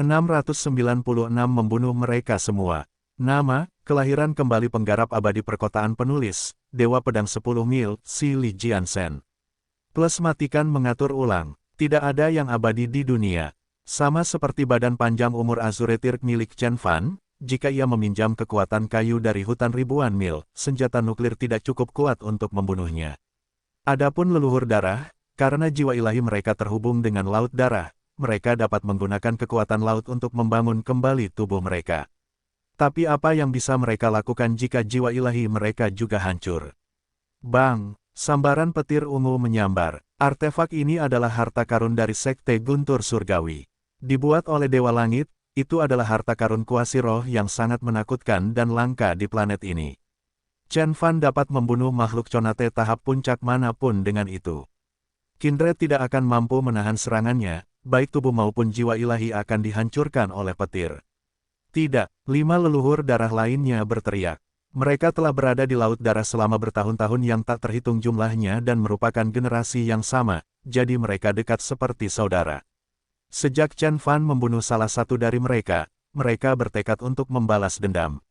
696 membunuh mereka semua. Nama, kelahiran kembali penggarap abadi perkotaan penulis, Dewa Pedang 10 Mil, Si Li Jiansen. Plus matikan mengatur ulang, tidak ada yang abadi di dunia. Sama seperti badan panjang umur Azuretir milik Chen Fan, jika ia meminjam kekuatan kayu dari hutan ribuan mil, senjata nuklir tidak cukup kuat untuk membunuhnya. Adapun leluhur darah, karena jiwa ilahi mereka terhubung dengan laut darah, mereka dapat menggunakan kekuatan laut untuk membangun kembali tubuh mereka. Tapi apa yang bisa mereka lakukan jika jiwa ilahi mereka juga hancur? Bang! Sambaran petir ungu menyambar. Artefak ini adalah harta karun dari Sekte Guntur Surgawi. Dibuat oleh Dewa Langit, itu adalah harta karun kuasi roh yang sangat menakutkan dan langka di planet ini. Chen Fan dapat membunuh makhluk Conate tahap puncak manapun dengan itu. Kindred tidak akan mampu menahan serangannya, baik tubuh maupun jiwa ilahi akan dihancurkan oleh petir. Tidak, 5 leluhur darah lainnya berteriak. Mereka telah berada di laut darah selama bertahun-tahun yang tak terhitung jumlahnya dan merupakan generasi yang sama, jadi mereka dekat seperti saudara. Sejak Chen Fan membunuh salah satu dari mereka bertekad untuk membalas dendam.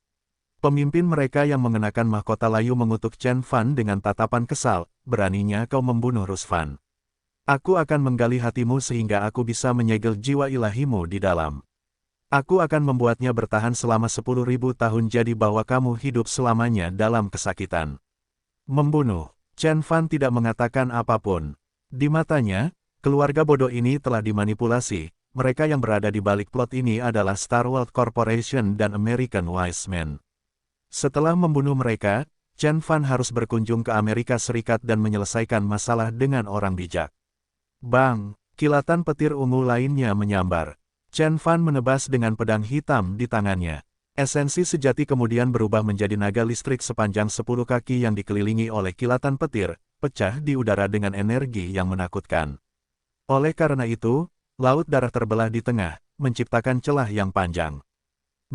Pemimpin mereka yang mengenakan mahkota layu mengutuk Chen Fan dengan tatapan kesal, beraninya kau membunuh Rusfan. Aku akan menggali hatimu sehingga aku bisa menyegel jiwa ilahimu di dalam. Aku akan membuatnya bertahan selama 10.000 tahun jadi bahwa kamu hidup selamanya dalam kesakitan. Membunuh. Chen Fan tidak mengatakan apapun. Di matanya, keluarga bodoh ini telah dimanipulasi. Mereka yang berada di balik plot ini adalah Star World Corporation dan American Wise Men. Setelah membunuh mereka, Chen Fan harus berkunjung ke Amerika Serikat dan menyelesaikan masalah dengan orang bijak. Bang! Kilatan petir ungu lainnya menyambar. Chen Fan menebas dengan pedang hitam di tangannya. Esensi sejati kemudian berubah menjadi naga listrik sepanjang 10 kaki yang dikelilingi oleh kilatan petir, pecah di udara dengan energi yang menakutkan. Oleh karena itu, laut darah terbelah di tengah, menciptakan celah yang panjang.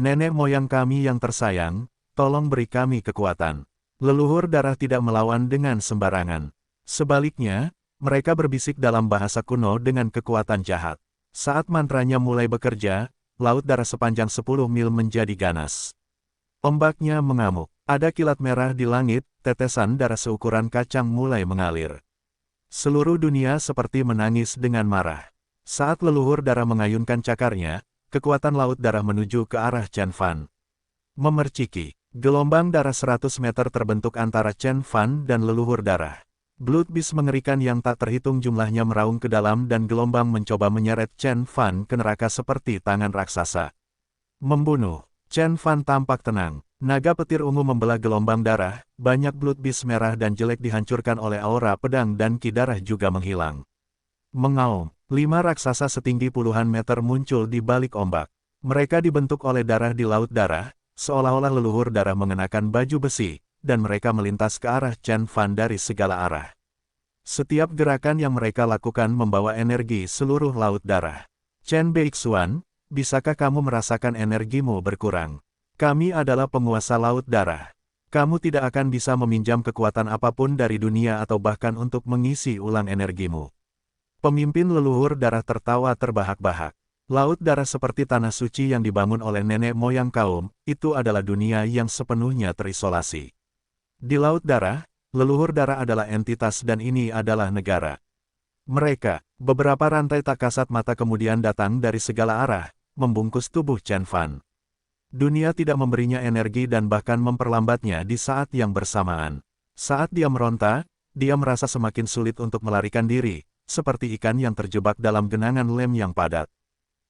Nenek moyang kami yang tersayang, tolong beri kami kekuatan. Leluhur darah tidak melawan dengan sembarangan. Sebaliknya, mereka berbisik dalam bahasa kuno dengan kekuatan jahat. Saat mantranya mulai bekerja, laut darah sepanjang 10 mil menjadi ganas. Ombaknya mengamuk, ada kilat merah di langit, tetesan darah seukuran kacang mulai mengalir. Seluruh dunia seperti menangis dengan marah. Saat leluhur darah mengayunkan cakarnya, kekuatan laut darah menuju ke arah Chen Fan. Memerciki, gelombang darah 100 meter terbentuk antara Chen Fan dan leluhur darah. Blood Beast mengerikan yang tak terhitung jumlahnya meraung ke dalam dan gelombang mencoba menyeret Chen Fan ke neraka seperti tangan raksasa. Membunuh. Chen Fan tampak tenang. Naga petir ungu membelah gelombang darah, banyak Blood Beast merah dan jelek dihancurkan oleh aura pedang dan ki darah juga menghilang. Mengaum. 5 raksasa setinggi puluhan meter muncul di balik ombak. Mereka dibentuk oleh darah di laut darah, seolah-olah leluhur darah mengenakan baju besi, dan mereka melintas ke arah Chen Fan dari segala arah. Setiap gerakan yang mereka lakukan membawa energi seluruh laut darah. Chen Beixuan, bisakah kamu merasakan energimu berkurang? Kami adalah penguasa laut darah. Kamu tidak akan bisa meminjam kekuatan apapun dari dunia atau bahkan untuk mengisi ulang energimu. Pemimpin leluhur darah tertawa terbahak-bahak. Laut darah seperti tanah suci yang dibangun oleh nenek moyang kaum, itu adalah dunia yang sepenuhnya terisolasi. Di laut darah, leluhur darah adalah entitas dan ini adalah negara. Mereka, beberapa rantai tak kasat mata kemudian datang dari segala arah, membungkus tubuh Chen Fan. Dunia tidak memberinya energi dan bahkan memperlambatnya di saat yang bersamaan. Saat dia meronta, dia merasa semakin sulit untuk melarikan diri, seperti ikan yang terjebak dalam genangan lem yang padat.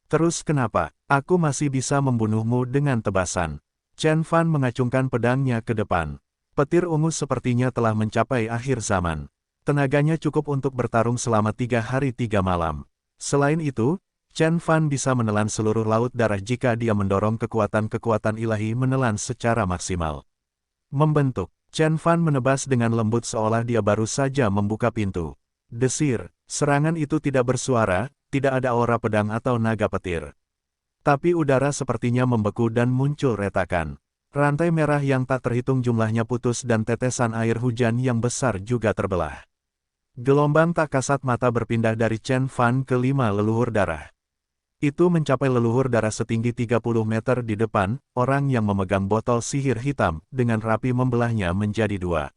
Terus kenapa, aku masih bisa membunuhmu dengan tebasan? Chen Fan mengacungkan pedangnya ke depan. Petir ungu sepertinya telah mencapai akhir zaman. Tenaganya cukup untuk bertarung selama 3 hari 3 malam. Selain itu, Chen Fan bisa menelan seluruh laut darah jika dia mendorong kekuatan-kekuatan ilahi menelan secara maksimal. Membentuk, Chen Fan menebas dengan lembut seolah dia baru saja membuka pintu. Desir, serangan itu tidak bersuara, tidak ada aura pedang atau naga petir. Tapi udara sepertinya membeku dan muncul retakan. Rantai merah yang tak terhitung jumlahnya putus dan tetesan air hujan yang besar juga terbelah. Gelombang tak kasat mata berpindah dari Chen Fan ke 5 leluhur darah. Itu mencapai leluhur darah setinggi 30 meter di depan, orang yang memegang botol sihir hitam, dengan rapi membelahnya menjadi dua.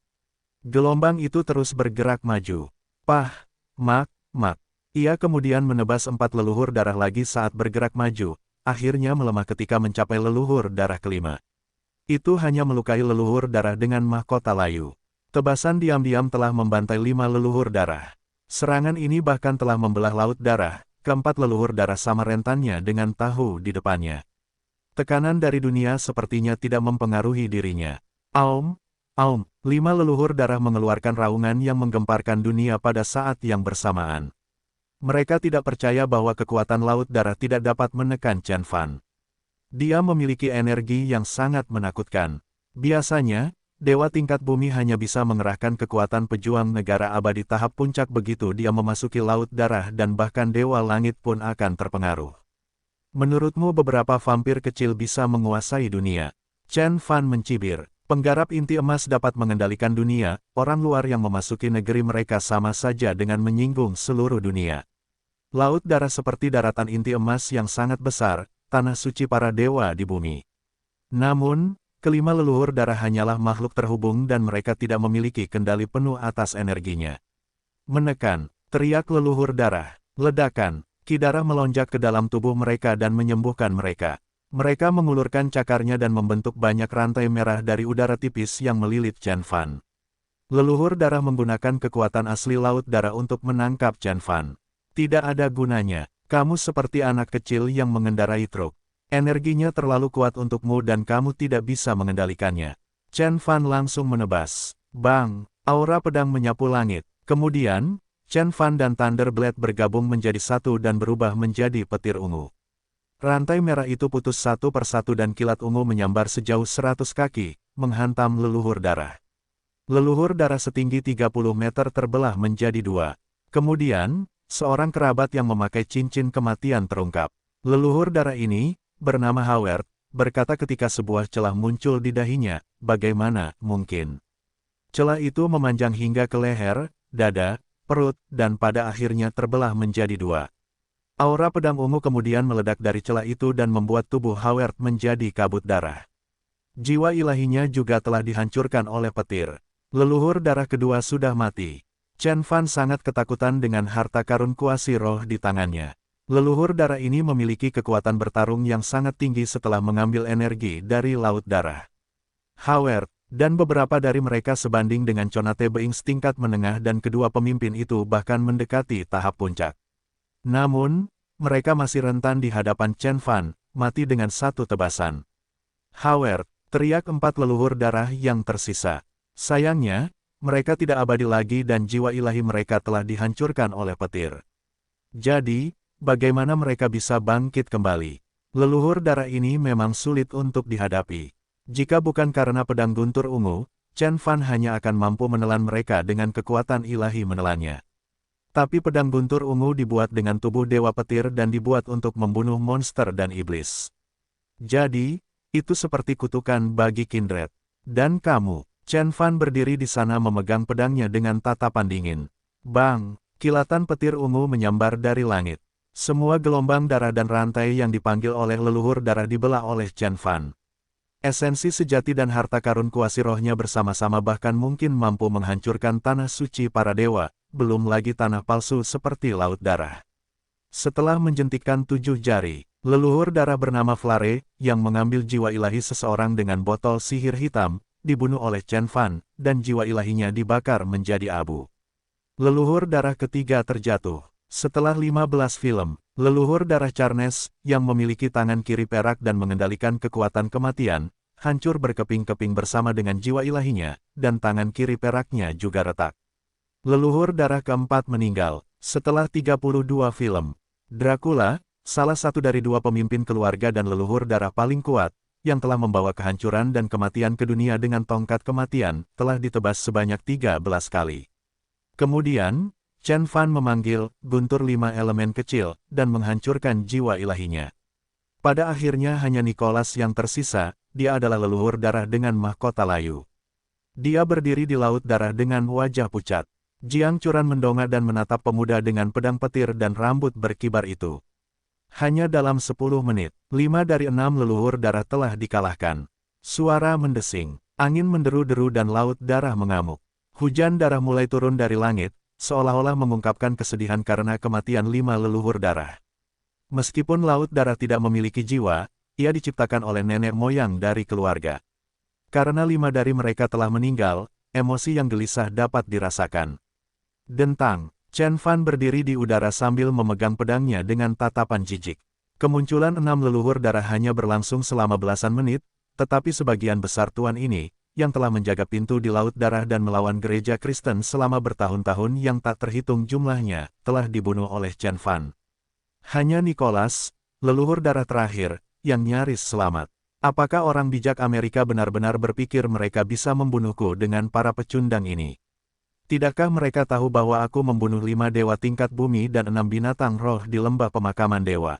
Gelombang itu terus bergerak maju. Pah, mak, mak. Ia kemudian menebas 4 leluhur darah lagi saat bergerak maju, akhirnya melemah ketika mencapai leluhur darah kelima. Itu hanya melukai leluhur darah dengan mahkota layu. Tebasan diam-diam telah membantai 5 leluhur darah. Serangan ini bahkan telah membelah laut darah. Keempat leluhur darah sama rentannya dengan tahu di depannya. Tekanan dari dunia sepertinya tidak mempengaruhi dirinya. Aum, aum, 5 leluhur darah mengeluarkan raungan yang menggemparkan dunia pada saat yang bersamaan. Mereka tidak percaya bahwa kekuatan laut darah tidak dapat menekan Chen Fan. Dia memiliki energi yang sangat menakutkan. Biasanya, dewa tingkat bumi hanya bisa mengerahkan kekuatan pejuang negara abadi tahap puncak begitu dia memasuki laut darah dan bahkan dewa langit pun akan terpengaruh. Menurutmu beberapa vampir kecil bisa menguasai dunia? Chen Fan mencibir. Penggarap inti emas dapat mengendalikan dunia, orang luar yang memasuki negeri mereka sama saja dengan menyinggung seluruh dunia. Laut darah seperti daratan inti emas yang sangat besar, tanah suci para dewa di bumi. Namun, kelima leluhur darah hanyalah makhluk terhubung dan mereka tidak memiliki kendali penuh atas energinya. Menekan, teriak leluhur darah, ledakan, ki darah melonjak ke dalam tubuh mereka dan menyembuhkan mereka. Mereka mengulurkan cakarnya dan membentuk banyak rantai merah dari udara tipis yang melilit Chen Fan. Leluhur darah menggunakan kekuatan asli laut darah untuk menangkap Chen Fan. Tidak ada gunanya, kamu seperti anak kecil yang mengendarai truk. Energinya terlalu kuat untukmu dan kamu tidak bisa mengendalikannya. Chen Fan langsung menebas. Bang! Aura pedang menyapu langit. Kemudian, Chen Fan dan Thunder Blade bergabung menjadi satu dan berubah menjadi petir ungu. Rantai merah itu putus satu persatu dan kilat ungu menyambar sejauh 100 kaki, menghantam leluhur darah. Leluhur darah setinggi 30 meter terbelah menjadi dua. Kemudian, seorang kerabat yang memakai cincin kematian terungkap. Leluhur darah ini, bernama Howard, berkata ketika sebuah celah muncul di dahinya, bagaimana mungkin? Celah itu memanjang hingga ke leher, dada, perut, dan pada akhirnya terbelah menjadi dua. Aura pedang ungu kemudian meledak dari celah itu dan membuat tubuh Howard menjadi kabut darah. Jiwa ilahinya juga telah dihancurkan oleh petir. Leluhur darah kedua sudah mati. Chen Fan sangat ketakutan dengan harta karun kuasi roh di tangannya. Leluhur darah ini memiliki kekuatan bertarung yang sangat tinggi setelah mengambil energi dari laut darah. Howard, dan beberapa dari mereka sebanding dengan Conate Being tingkat menengah dan kedua pemimpin itu bahkan mendekati tahap puncak. Namun, mereka masih rentan di hadapan Chen Fan, mati dengan satu tebasan. Howard, teriak 4 leluhur darah yang tersisa. Sayangnya, mereka tidak abadi lagi dan jiwa ilahi mereka telah dihancurkan oleh petir. Jadi, bagaimana mereka bisa bangkit kembali? Leluhur darah ini memang sulit untuk dihadapi. Jika bukan karena pedang guntur ungu, Chen Fan hanya akan mampu menelan mereka dengan kekuatan ilahi menelannya. Tapi pedang guntur ungu dibuat dengan tubuh dewa petir dan dibuat untuk membunuh monster dan iblis. Jadi, itu seperti kutukan bagi Kindred. Dan kamu, Chen Fan berdiri di sana memegang pedangnya dengan tatapan dingin. Bang! Kilatan petir ungu menyambar dari langit. Semua gelombang darah dan rantai yang dipanggil oleh leluhur darah dibelah oleh Chen Fan. Esensi sejati dan harta karun kuasi rohnya bersama-sama bahkan mungkin mampu menghancurkan tanah suci para dewa, belum lagi tanah palsu seperti laut darah. Setelah menjentikkan 7 jari, leluhur darah bernama Flare, yang mengambil jiwa ilahi seseorang dengan botol sihir hitam, dibunuh oleh Chen Fan, dan jiwa ilahinya dibakar menjadi abu. Leluhur darah ketiga terjatuh. Setelah 15 film, leluhur darah Charnes, yang memiliki tangan kiri perak dan mengendalikan kekuatan kematian, hancur berkeping-keping bersama dengan jiwa ilahinya, dan tangan kiri peraknya juga retak. Leluhur darah keempat meninggal, setelah 32 film. Dracula, salah satu dari 2 pemimpin keluarga dan leluhur darah paling kuat, yang telah membawa kehancuran dan kematian ke dunia dengan tongkat kematian, telah ditebas sebanyak 13 kali. Kemudian, Chen Fan memanggil guntur 5 elemen kecil, dan menghancurkan jiwa ilahinya. Pada akhirnya hanya Nicholas yang tersisa, dia adalah leluhur darah dengan mahkota layu. Dia berdiri di laut darah dengan wajah pucat. Jiang Churan mendongak dan menatap pemuda dengan pedang petir dan rambut berkibar itu. Hanya dalam 10 menit, 5 dari 6 leluhur darah telah dikalahkan. Suara mendesing, angin menderu-deru dan laut darah mengamuk. Hujan darah mulai turun dari langit, seolah-olah mengungkapkan kesedihan karena kematian 5 leluhur darah. Meskipun laut darah tidak memiliki jiwa, ia diciptakan oleh nenek moyang dari keluarga. Karena 5 dari mereka telah meninggal, emosi yang gelisah dapat dirasakan. Dentang, Chen Fan berdiri di udara sambil memegang pedangnya dengan tatapan jijik. Kemunculan 6 leluhur darah hanya berlangsung selama belasan menit, tetapi sebagian besar tuan ini, yang telah menjaga pintu di Laut Darah dan melawan gereja Kristen selama bertahun-tahun yang tak terhitung jumlahnya, telah dibunuh oleh Chen Fan. Hanya Nicholas, leluhur darah terakhir, yang nyaris selamat. Apakah orang bijak Amerika benar-benar berpikir mereka bisa membunuhku dengan para pecundang ini? Tidakkah mereka tahu bahwa aku membunuh 5 dewa tingkat bumi dan 6 binatang roh di lembah pemakaman dewa?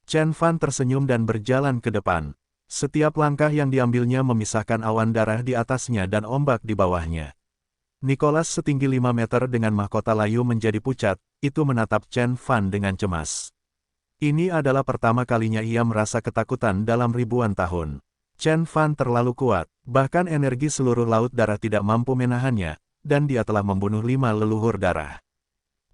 Chen Fan tersenyum dan berjalan ke depan. Setiap langkah yang diambilnya memisahkan awan darah di atasnya dan ombak di bawahnya. Nicholas setinggi 5 meter dengan mahkota layu menjadi pucat, itu menatap Chen Fan dengan cemas. Ini adalah pertama kalinya ia merasa ketakutan dalam ribuan tahun. Chen Fan terlalu kuat, bahkan energi seluruh laut darah tidak mampu menahannya, dan dia telah membunuh 5 leluhur darah.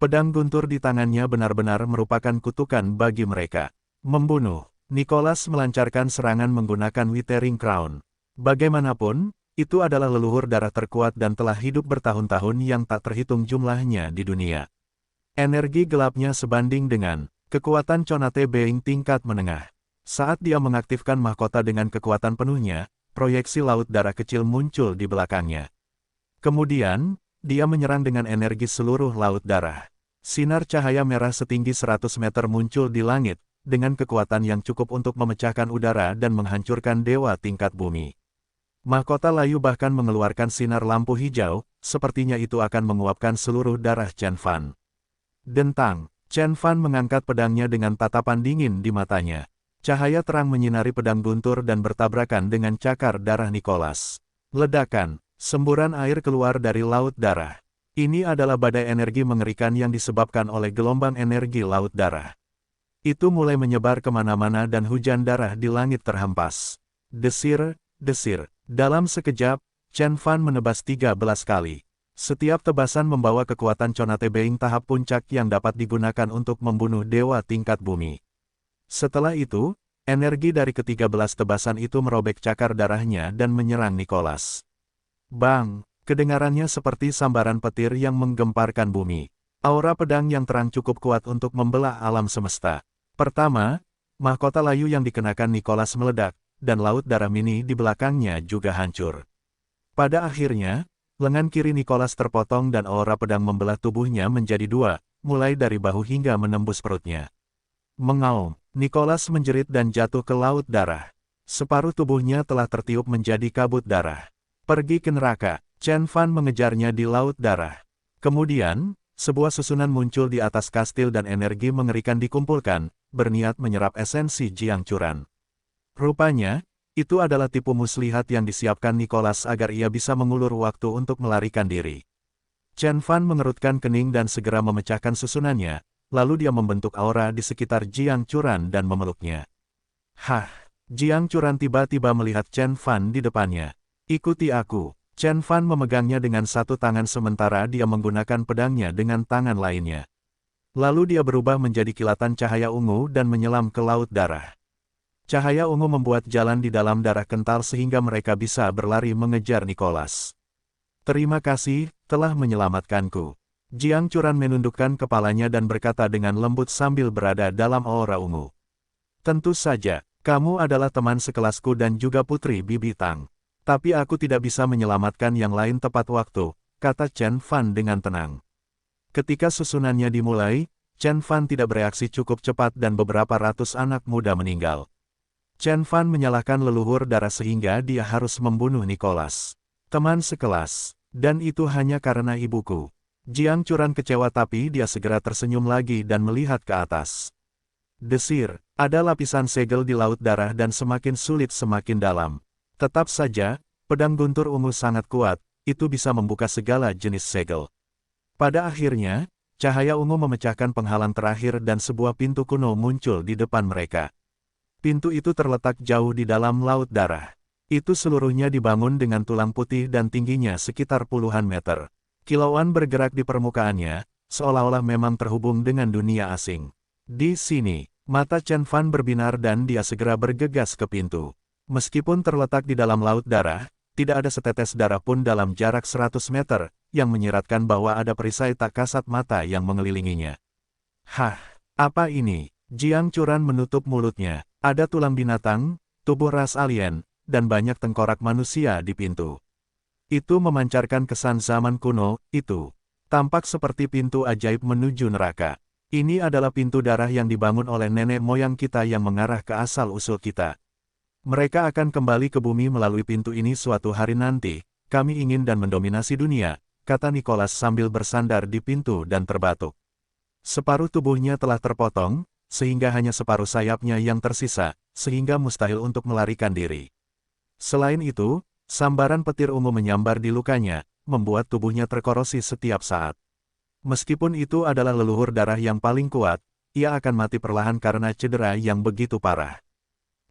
Pedang guntur di tangannya benar-benar merupakan kutukan bagi mereka. Membunuh. Nicholas melancarkan serangan menggunakan Withering Crown. Bagaimanapun, itu adalah leluhur darah terkuat dan telah hidup bertahun-tahun yang tak terhitung jumlahnya di dunia. Energi gelapnya sebanding dengan kekuatan Conate Being tingkat menengah. Saat dia mengaktifkan mahkota dengan kekuatan penuhnya, proyeksi laut darah kecil muncul di belakangnya. Kemudian, dia menyerang dengan energi seluruh laut darah. Sinar cahaya merah setinggi 100 meter muncul di langit, dengan kekuatan yang cukup untuk memecahkan udara dan menghancurkan dewa tingkat bumi. Mahkota layu bahkan mengeluarkan sinar lampu hijau, sepertinya itu akan menguapkan seluruh darah Chen Fan. Dentang. Chen Fan mengangkat pedangnya dengan tatapan dingin di matanya. Cahaya terang menyinari pedang guntur dan bertabrakan dengan cakar darah Nicholas. Ledakan, semburan air keluar dari laut darah. Ini adalah badai energi mengerikan yang disebabkan oleh gelombang energi laut darah. Itu mulai menyebar kemana-mana dan hujan darah di langit terhempas. Desir, desir. Dalam sekejap, Chen Fan menebas 13 kali. Setiap tebasan membawa kekuatan Conate Being tahap puncak yang dapat digunakan untuk membunuh dewa tingkat bumi. Setelah itu, energi dari ke-13 tebasan itu merobek cakar darahnya dan menyerang Nicholas. Bang! Kedengarannya seperti sambaran petir yang menggemparkan bumi. Aura pedang yang terang cukup kuat untuk membelah alam semesta. Pertama, mahkota layu yang dikenakan Nicholas meledak, dan laut darah mini di belakangnya juga hancur. Pada akhirnya, lengan kiri Nicholas terpotong dan aura pedang membelah tubuhnya menjadi 2, mulai dari bahu hingga menembus perutnya. Mengaum, Nicholas menjerit dan jatuh ke laut darah. Separuh tubuhnya telah tertiup menjadi kabut darah. Pergi ke neraka, Chen Fan mengejarnya di laut darah. Kemudian, sebuah susunan muncul di atas kastil dan energi mengerikan dikumpulkan, berniat menyerap esensi Jiang Churan. Rupanya, itu adalah tipu muslihat yang disiapkan Nicholas agar ia bisa mengulur waktu untuk melarikan diri. Chen Fan mengerutkan kening dan segera memecahkan susunannya, lalu dia membentuk aura di sekitar Jiang Churan dan memeluknya. Hah! Jiang Churan tiba-tiba melihat Chen Fan di depannya. Ikuti aku. Chen Fan memegangnya dengan satu tangan sementara dia menggunakan pedangnya dengan tangan lainnya. Lalu dia berubah menjadi kilatan cahaya ungu dan menyelam ke laut darah. Cahaya ungu membuat jalan di dalam darah kental sehingga mereka bisa berlari mengejar Nicholas. Terima kasih, telah menyelamatkanku. Jiang Churan menundukkan kepalanya dan berkata dengan lembut sambil berada dalam aura ungu. Tentu saja, kamu adalah teman sekelasku dan juga putri Bibi Tang. Tapi aku tidak bisa menyelamatkan yang lain tepat waktu, kata Chen Fan dengan tenang. Ketika susunannya dimulai, Chen Fan tidak bereaksi cukup cepat dan beberapa ratus anak muda meninggal. Chen Fan menyalahkan leluhur darah sehingga dia harus membunuh Nicholas. Teman sekelas, dan itu hanya karena ibuku. Jiang Churan kecewa tapi dia segera tersenyum lagi dan melihat ke atas. Desir, ada lapisan segel di laut darah dan semakin sulit semakin dalam. Tetap saja, pedang guntur ungu sangat kuat, itu bisa membuka segala jenis segel. Pada akhirnya, Cahaya ungu memecahkan penghalang terakhir dan sebuah pintu kuno muncul di depan mereka. Pintu itu terletak jauh di dalam laut darah. Itu seluruhnya dibangun dengan tulang putih dan tingginya sekitar puluhan meter. Kilauan bergerak di permukaannya, seolah-olah memang terhubung dengan dunia asing. Di sini, mata Chen Fan berbinar dan dia segera bergegas ke pintu. Meskipun terletak di dalam laut darah, tidak ada setetes darah pun dalam jarak 100 meter, yang menyiratkan bahwa ada perisai tak kasat mata yang mengelilinginya. Hah, apa ini? Jiang Churan menutup mulutnya. Ada tulang binatang, tubuh ras alien, dan banyak tengkorak manusia di pintu. Itu memancarkan kesan zaman kuno, itu. Tampak seperti pintu ajaib menuju neraka. Ini adalah pintu darah yang dibangun oleh nenek moyang kita yang mengarah ke asal-usul kita. Mereka akan kembali ke bumi melalui pintu ini suatu hari nanti. Kami ingin dan mendominasi dunia, kata Nicholas sambil bersandar di pintu dan terbatuk. Separuh tubuhnya telah terpotong, sehingga hanya separuh sayapnya yang tersisa, sehingga mustahil untuk melarikan diri. Selain itu, sambaran petir ungu menyambar di lukanya, membuat tubuhnya terkorosi setiap saat. Meskipun itu adalah leluhur darah yang paling kuat, ia akan mati perlahan karena cedera yang begitu parah.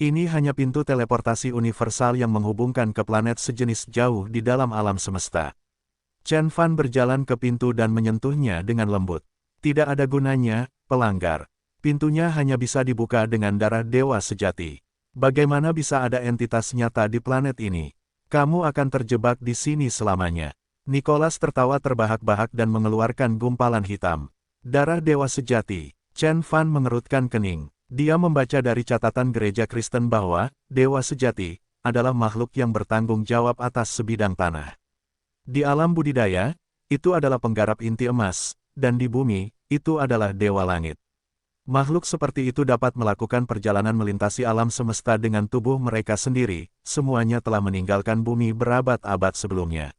Ini hanya pintu teleportasi universal yang menghubungkan ke planet sejenis jauh di dalam alam semesta. Chen Fan berjalan ke pintu dan menyentuhnya dengan lembut. Tidak ada gunanya, pelanggar. Pintunya hanya bisa dibuka dengan darah dewa sejati. Bagaimana bisa ada entitas nyata di planet ini? Kamu akan terjebak di sini selamanya. Nicholas tertawa terbahak-bahak dan mengeluarkan gumpalan hitam. Darah dewa sejati. Chen Fan mengerutkan kening. Dia membaca dari catatan gereja Kristen bahwa dewa sejati adalah makhluk yang bertanggung jawab atas sebidang tanah. Di alam budidaya, itu adalah penggarap inti emas, dan di bumi, itu adalah dewa langit. Makhluk seperti itu dapat melakukan perjalanan melintasi alam semesta dengan tubuh mereka sendiri, semuanya telah meninggalkan bumi berabad-abad sebelumnya.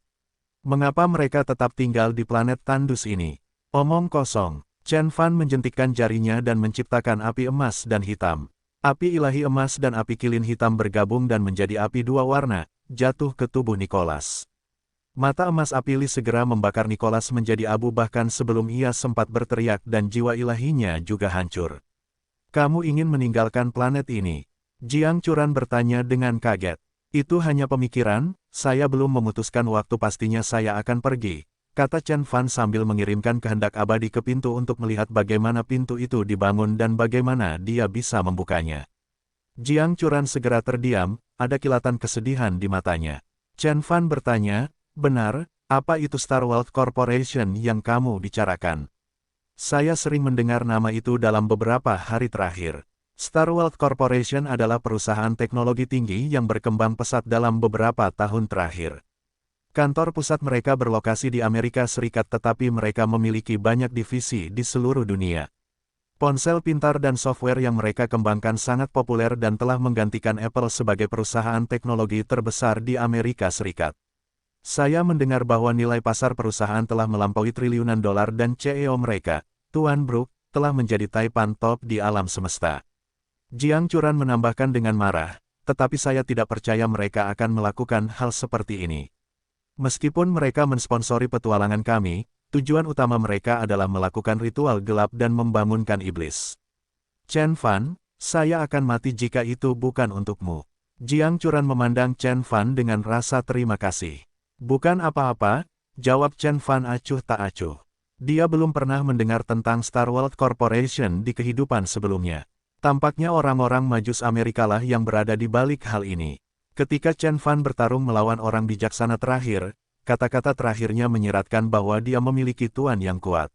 Mengapa mereka tetap tinggal di planet tandus ini? Omong kosong. Chen Fan menjentikkan jarinya dan menciptakan api emas dan hitam. Api ilahi emas dan api kilin hitam bergabung dan menjadi api dua warna, jatuh ke tubuh Nicholas. Mata emas api li segera membakar Nicholas menjadi abu bahkan sebelum ia sempat berteriak dan jiwa ilahinya juga hancur. Kamu ingin meninggalkan planet ini? Jiang Churan bertanya dengan kaget. Itu hanya pemikiran, saya belum memutuskan waktu pastinya saya akan pergi, kata Chen Fan sambil mengirimkan kehendak abadi ke pintu untuk melihat bagaimana pintu itu dibangun dan bagaimana dia bisa membukanya. Jiang Churan segera terdiam, ada kilatan kesedihan di matanya. Chen Fan bertanya, benar, apa itu Star World Corporation yang kamu bicarakan? Saya sering mendengar nama itu dalam beberapa hari terakhir. Star World Corporation adalah perusahaan teknologi tinggi yang berkembang pesat dalam beberapa tahun terakhir. Kantor pusat mereka berlokasi di Amerika Serikat tetapi mereka memiliki banyak divisi di seluruh dunia. Ponsel pintar dan software yang mereka kembangkan sangat populer dan telah menggantikan Apple sebagai perusahaan teknologi terbesar di Amerika Serikat. Saya mendengar bahwa nilai pasar perusahaan telah melampaui triliunan dolar dan CEO mereka, Tuan Brook, telah menjadi taipan top di alam semesta. Jiang Churan menambahkan dengan marah, tetapi saya tidak percaya mereka akan melakukan hal seperti ini. Meskipun mereka mensponsori petualangan kami, tujuan utama mereka adalah melakukan ritual gelap dan membangunkan iblis. Chen Fan, saya akan mati jika itu bukan untukmu. Jiang Churan memandang Chen Fan dengan rasa terima kasih. Bukan apa-apa, jawab Chen Fan acuh tak acuh. Dia belum pernah mendengar tentang Star World Corporation di kehidupan sebelumnya. Tampaknya orang-orang Majus Amerika lah yang berada di balik hal ini. Ketika Chen Fan bertarung melawan orang bijaksana terakhir, kata-kata terakhirnya menyiratkan bahwa dia memiliki tuan yang kuat.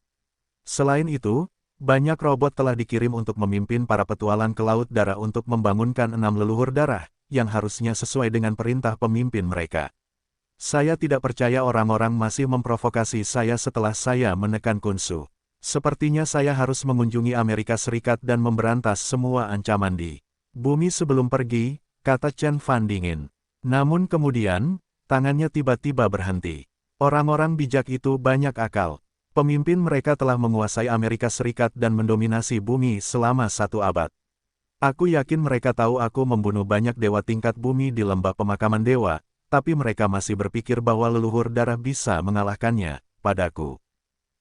Selain itu, banyak robot telah dikirim untuk memimpin para petualang ke Laut Darah untuk membangunkan 6 leluhur darah, yang harusnya sesuai dengan perintah pemimpin mereka. Saya tidak percaya orang-orang masih memprovokasi saya setelah saya menekan Khunsu. Sepertinya saya harus mengunjungi Amerika Serikat dan memberantas semua ancaman di bumi sebelum pergi, kata Chen Fan dingin. Namun kemudian, tangannya tiba-tiba berhenti. Orang-orang bijak itu banyak akal. Pemimpin mereka telah menguasai Amerika Serikat dan mendominasi bumi selama 1 abad. Aku yakin mereka tahu aku membunuh banyak dewa tingkat bumi di lembah pemakaman dewa, tapi mereka masih berpikir bahwa leluhur darah bisa mengalahkannya, padaku.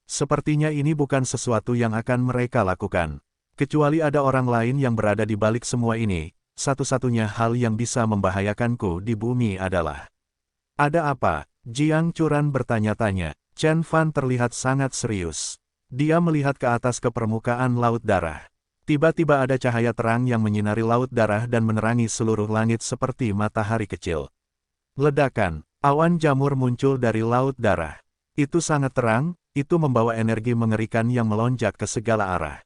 Sepertinya ini bukan sesuatu yang akan mereka lakukan. Kecuali ada orang lain yang berada di balik semua ini, satu-satunya hal yang bisa membahayakanku di bumi adalah... Ada apa? Jiang Churan bertanya-tanya. Chen Fan terlihat sangat serius. Dia melihat ke atas ke permukaan laut darah. Tiba-tiba ada cahaya terang yang menyinari laut darah dan menerangi seluruh langit seperti matahari kecil. Ledakan, awan jamur muncul dari laut darah. Itu sangat terang, itu membawa energi mengerikan yang melonjak ke segala arah.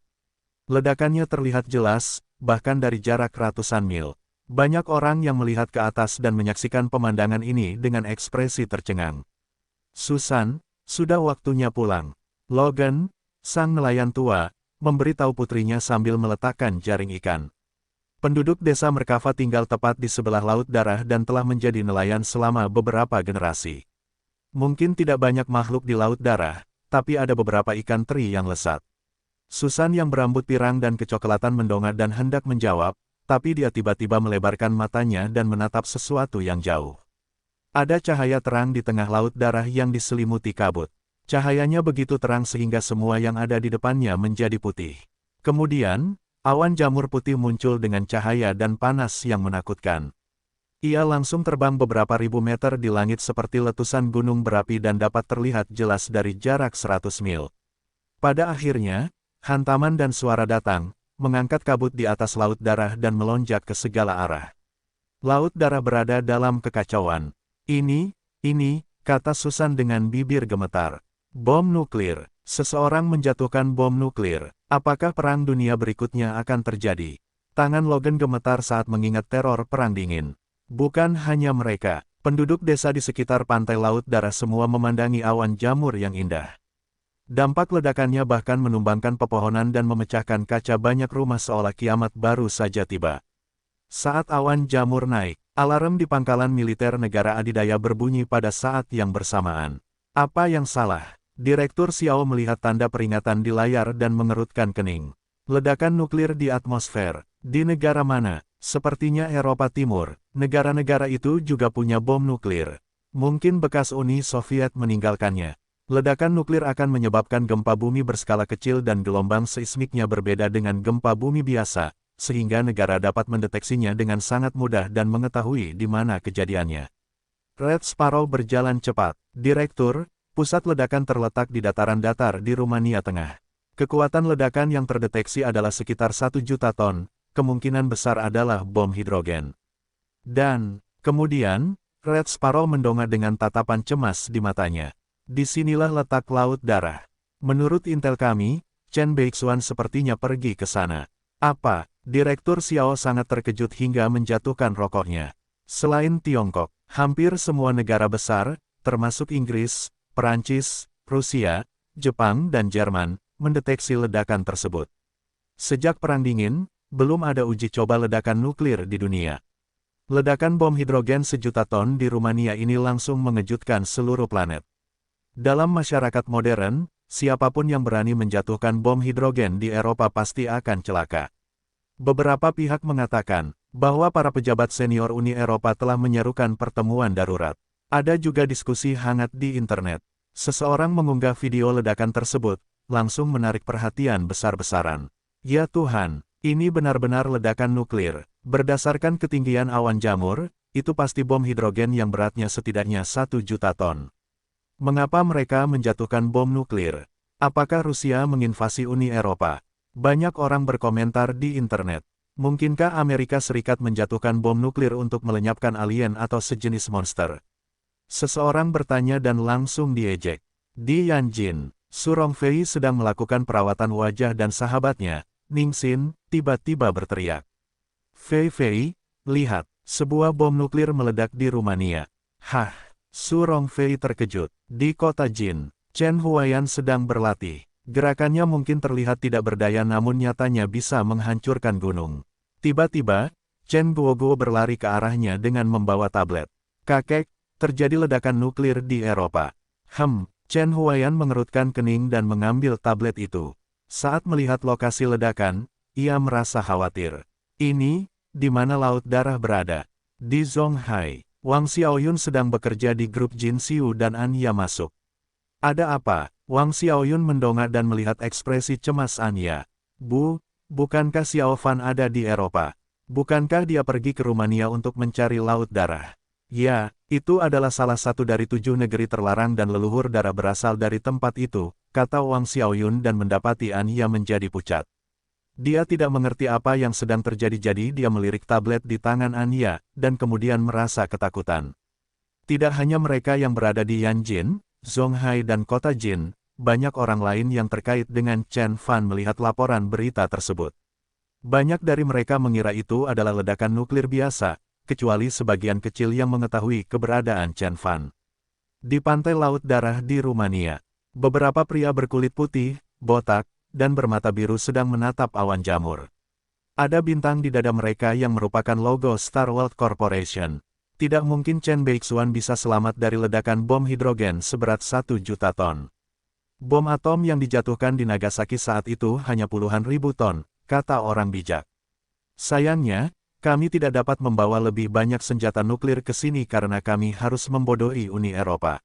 Ledakannya terlihat jelas, bahkan dari jarak ratusan mil. Banyak orang yang melihat ke atas dan menyaksikan pemandangan ini dengan ekspresi tercengang. Susan, sudah waktunya pulang. Logan, sang nelayan tua, memberitahu putrinya sambil meletakkan jaring ikan. Penduduk desa Merkava tinggal tepat di sebelah laut darah dan telah menjadi nelayan selama beberapa generasi. Mungkin tidak banyak makhluk di laut darah, tapi ada beberapa ikan teri yang lesat. Susan yang berambut pirang dan kecoklatan mendongak dan hendak menjawab, tapi dia tiba-tiba melebarkan matanya dan menatap sesuatu yang jauh. Ada cahaya terang di tengah laut darah yang diselimuti kabut. Cahayanya begitu terang sehingga semua yang ada di depannya menjadi putih. Kemudian, awan jamur putih muncul dengan cahaya dan panas yang menakutkan. Ia langsung terbang beberapa ribu meter di langit seperti letusan gunung berapi dan dapat terlihat jelas dari jarak 100 mil. Pada akhirnya, hantaman dan suara datang, mengangkat kabut di atas laut darah dan melonjak ke segala arah. Laut darah berada dalam kekacauan. Ini, kata Susan dengan bibir gemetar. Bom nuklir. Seseorang menjatuhkan bom nuklir. Apakah perang dunia berikutnya akan terjadi? Tangan Logan gemetar saat mengingat teror Perang Dingin. Bukan hanya mereka, penduduk desa di sekitar pantai laut darah semua memandangi awan jamur yang indah. Dampak ledakannya bahkan menumbangkan pepohonan dan memecahkan kaca banyak rumah seolah kiamat baru saja tiba. Saat awan jamur naik, alarm di pangkalan militer negara adidaya berbunyi pada saat yang bersamaan. Apa yang salah? Direktur Xiao melihat tanda peringatan di layar dan mengerutkan kening. Ledakan nuklir di atmosfer. Di negara mana? Sepertinya Eropa Timur. Negara-negara itu juga punya bom nuklir. Mungkin bekas Uni Soviet meninggalkannya. Ledakan nuklir akan menyebabkan gempa bumi berskala kecil dan gelombang seismiknya berbeda dengan gempa bumi biasa, sehingga negara dapat mendeteksinya dengan sangat mudah dan mengetahui di mana kejadiannya. Red Sparrow berjalan cepat. Direktur, pusat ledakan terletak di dataran datar di Rumania Tengah. Kekuatan ledakan yang terdeteksi adalah sekitar 1 juta ton, kemungkinan besar adalah bom hidrogen. Dan, kemudian, Red Sparrow mendongak dengan tatapan cemas di matanya. Disinilah letak laut darah. Menurut intel kami, Chen Beixuan sepertinya pergi ke sana. Apa? Direktur Xiao sangat terkejut hingga menjatuhkan rokoknya. Selain Tiongkok, hampir semua negara besar, termasuk Inggris, Perancis, Rusia, Jepang dan Jerman, mendeteksi ledakan tersebut. Sejak Perang Dingin, belum ada uji coba ledakan nuklir di dunia. Ledakan bom hidrogen 1 juta ton di Rumania ini langsung mengejutkan seluruh planet. Dalam masyarakat modern, siapapun yang berani menjatuhkan bom hidrogen di Eropa pasti akan celaka. Beberapa pihak mengatakan bahwa para pejabat senior Uni Eropa telah menyerukan pertemuan darurat. Ada juga diskusi hangat di internet. Seseorang mengunggah video ledakan tersebut, langsung menarik perhatian besar-besaran. Ya Tuhan, ini benar-benar ledakan nuklir. Berdasarkan ketinggian awan jamur, itu pasti bom hidrogen yang beratnya setidaknya 1 juta ton. Mengapa mereka menjatuhkan bom nuklir? Apakah Rusia menginvasi Uni Eropa? Banyak orang berkomentar di internet. Mungkinkah Amerika Serikat menjatuhkan bom nuklir untuk melenyapkan alien atau sejenis monster? Seseorang bertanya dan langsung diejek. Di Yanjin, Su Rongfei sedang melakukan perawatan wajah dan sahabatnya, Ning Xin, tiba-tiba berteriak. Fei, lihat, sebuah bom nuklir meledak di Rumania. Hah? Su Rongfei terkejut. Di kota Jin, Chen Huaiyan sedang berlatih. Gerakannya mungkin terlihat tidak berdaya namun nyatanya bisa menghancurkan gunung. Tiba-tiba, Chen Guoguo berlari ke arahnya dengan membawa tablet. Kakek, terjadi ledakan nuklir di Eropa. Chen Huaiyan mengerutkan kening dan mengambil tablet itu. Saat melihat lokasi ledakan, ia merasa khawatir. Ini, di mana laut darah berada? Di Zhonghai. Wang Xiaoyun sedang bekerja di grup Jin Xiu dan Anya masuk. Ada apa? Wang Xiaoyun mendongak dan melihat ekspresi cemas Anya. Bukankah Xiao Fan ada di Eropa? Bukankah dia pergi ke Rumania untuk mencari Laut Darah? Ya, itu adalah salah satu dari 7 negeri terlarang dan leluhur darah berasal dari tempat itu, kata Wang Xiaoyun dan mendapati Anya menjadi pucat. Dia tidak mengerti apa yang sedang terjadi jadi dia melirik tablet di tangan Anya, dan kemudian merasa ketakutan. Tidak hanya mereka yang berada di Yanjin, Zhonghai dan kota Jin, banyak orang lain yang terkait dengan Chen Fan melihat laporan berita tersebut. Banyak dari mereka mengira itu adalah ledakan nuklir biasa, kecuali sebagian kecil yang mengetahui keberadaan Chen Fan. Di pantai Laut Darah di Rumania, beberapa pria berkulit putih, botak, dan bermata biru sedang menatap awan jamur. Ada bintang di dada mereka yang merupakan logo Star World Corporation. Tidak mungkin Chen Beixuan bisa selamat dari ledakan bom hidrogen seberat 1 juta ton. Bom atom yang dijatuhkan di Nagasaki saat itu hanya puluhan ribu ton, kata orang bijak. Sayangnya, kami tidak dapat membawa lebih banyak senjata nuklir ke sini karena kami harus membodohi Uni Eropa.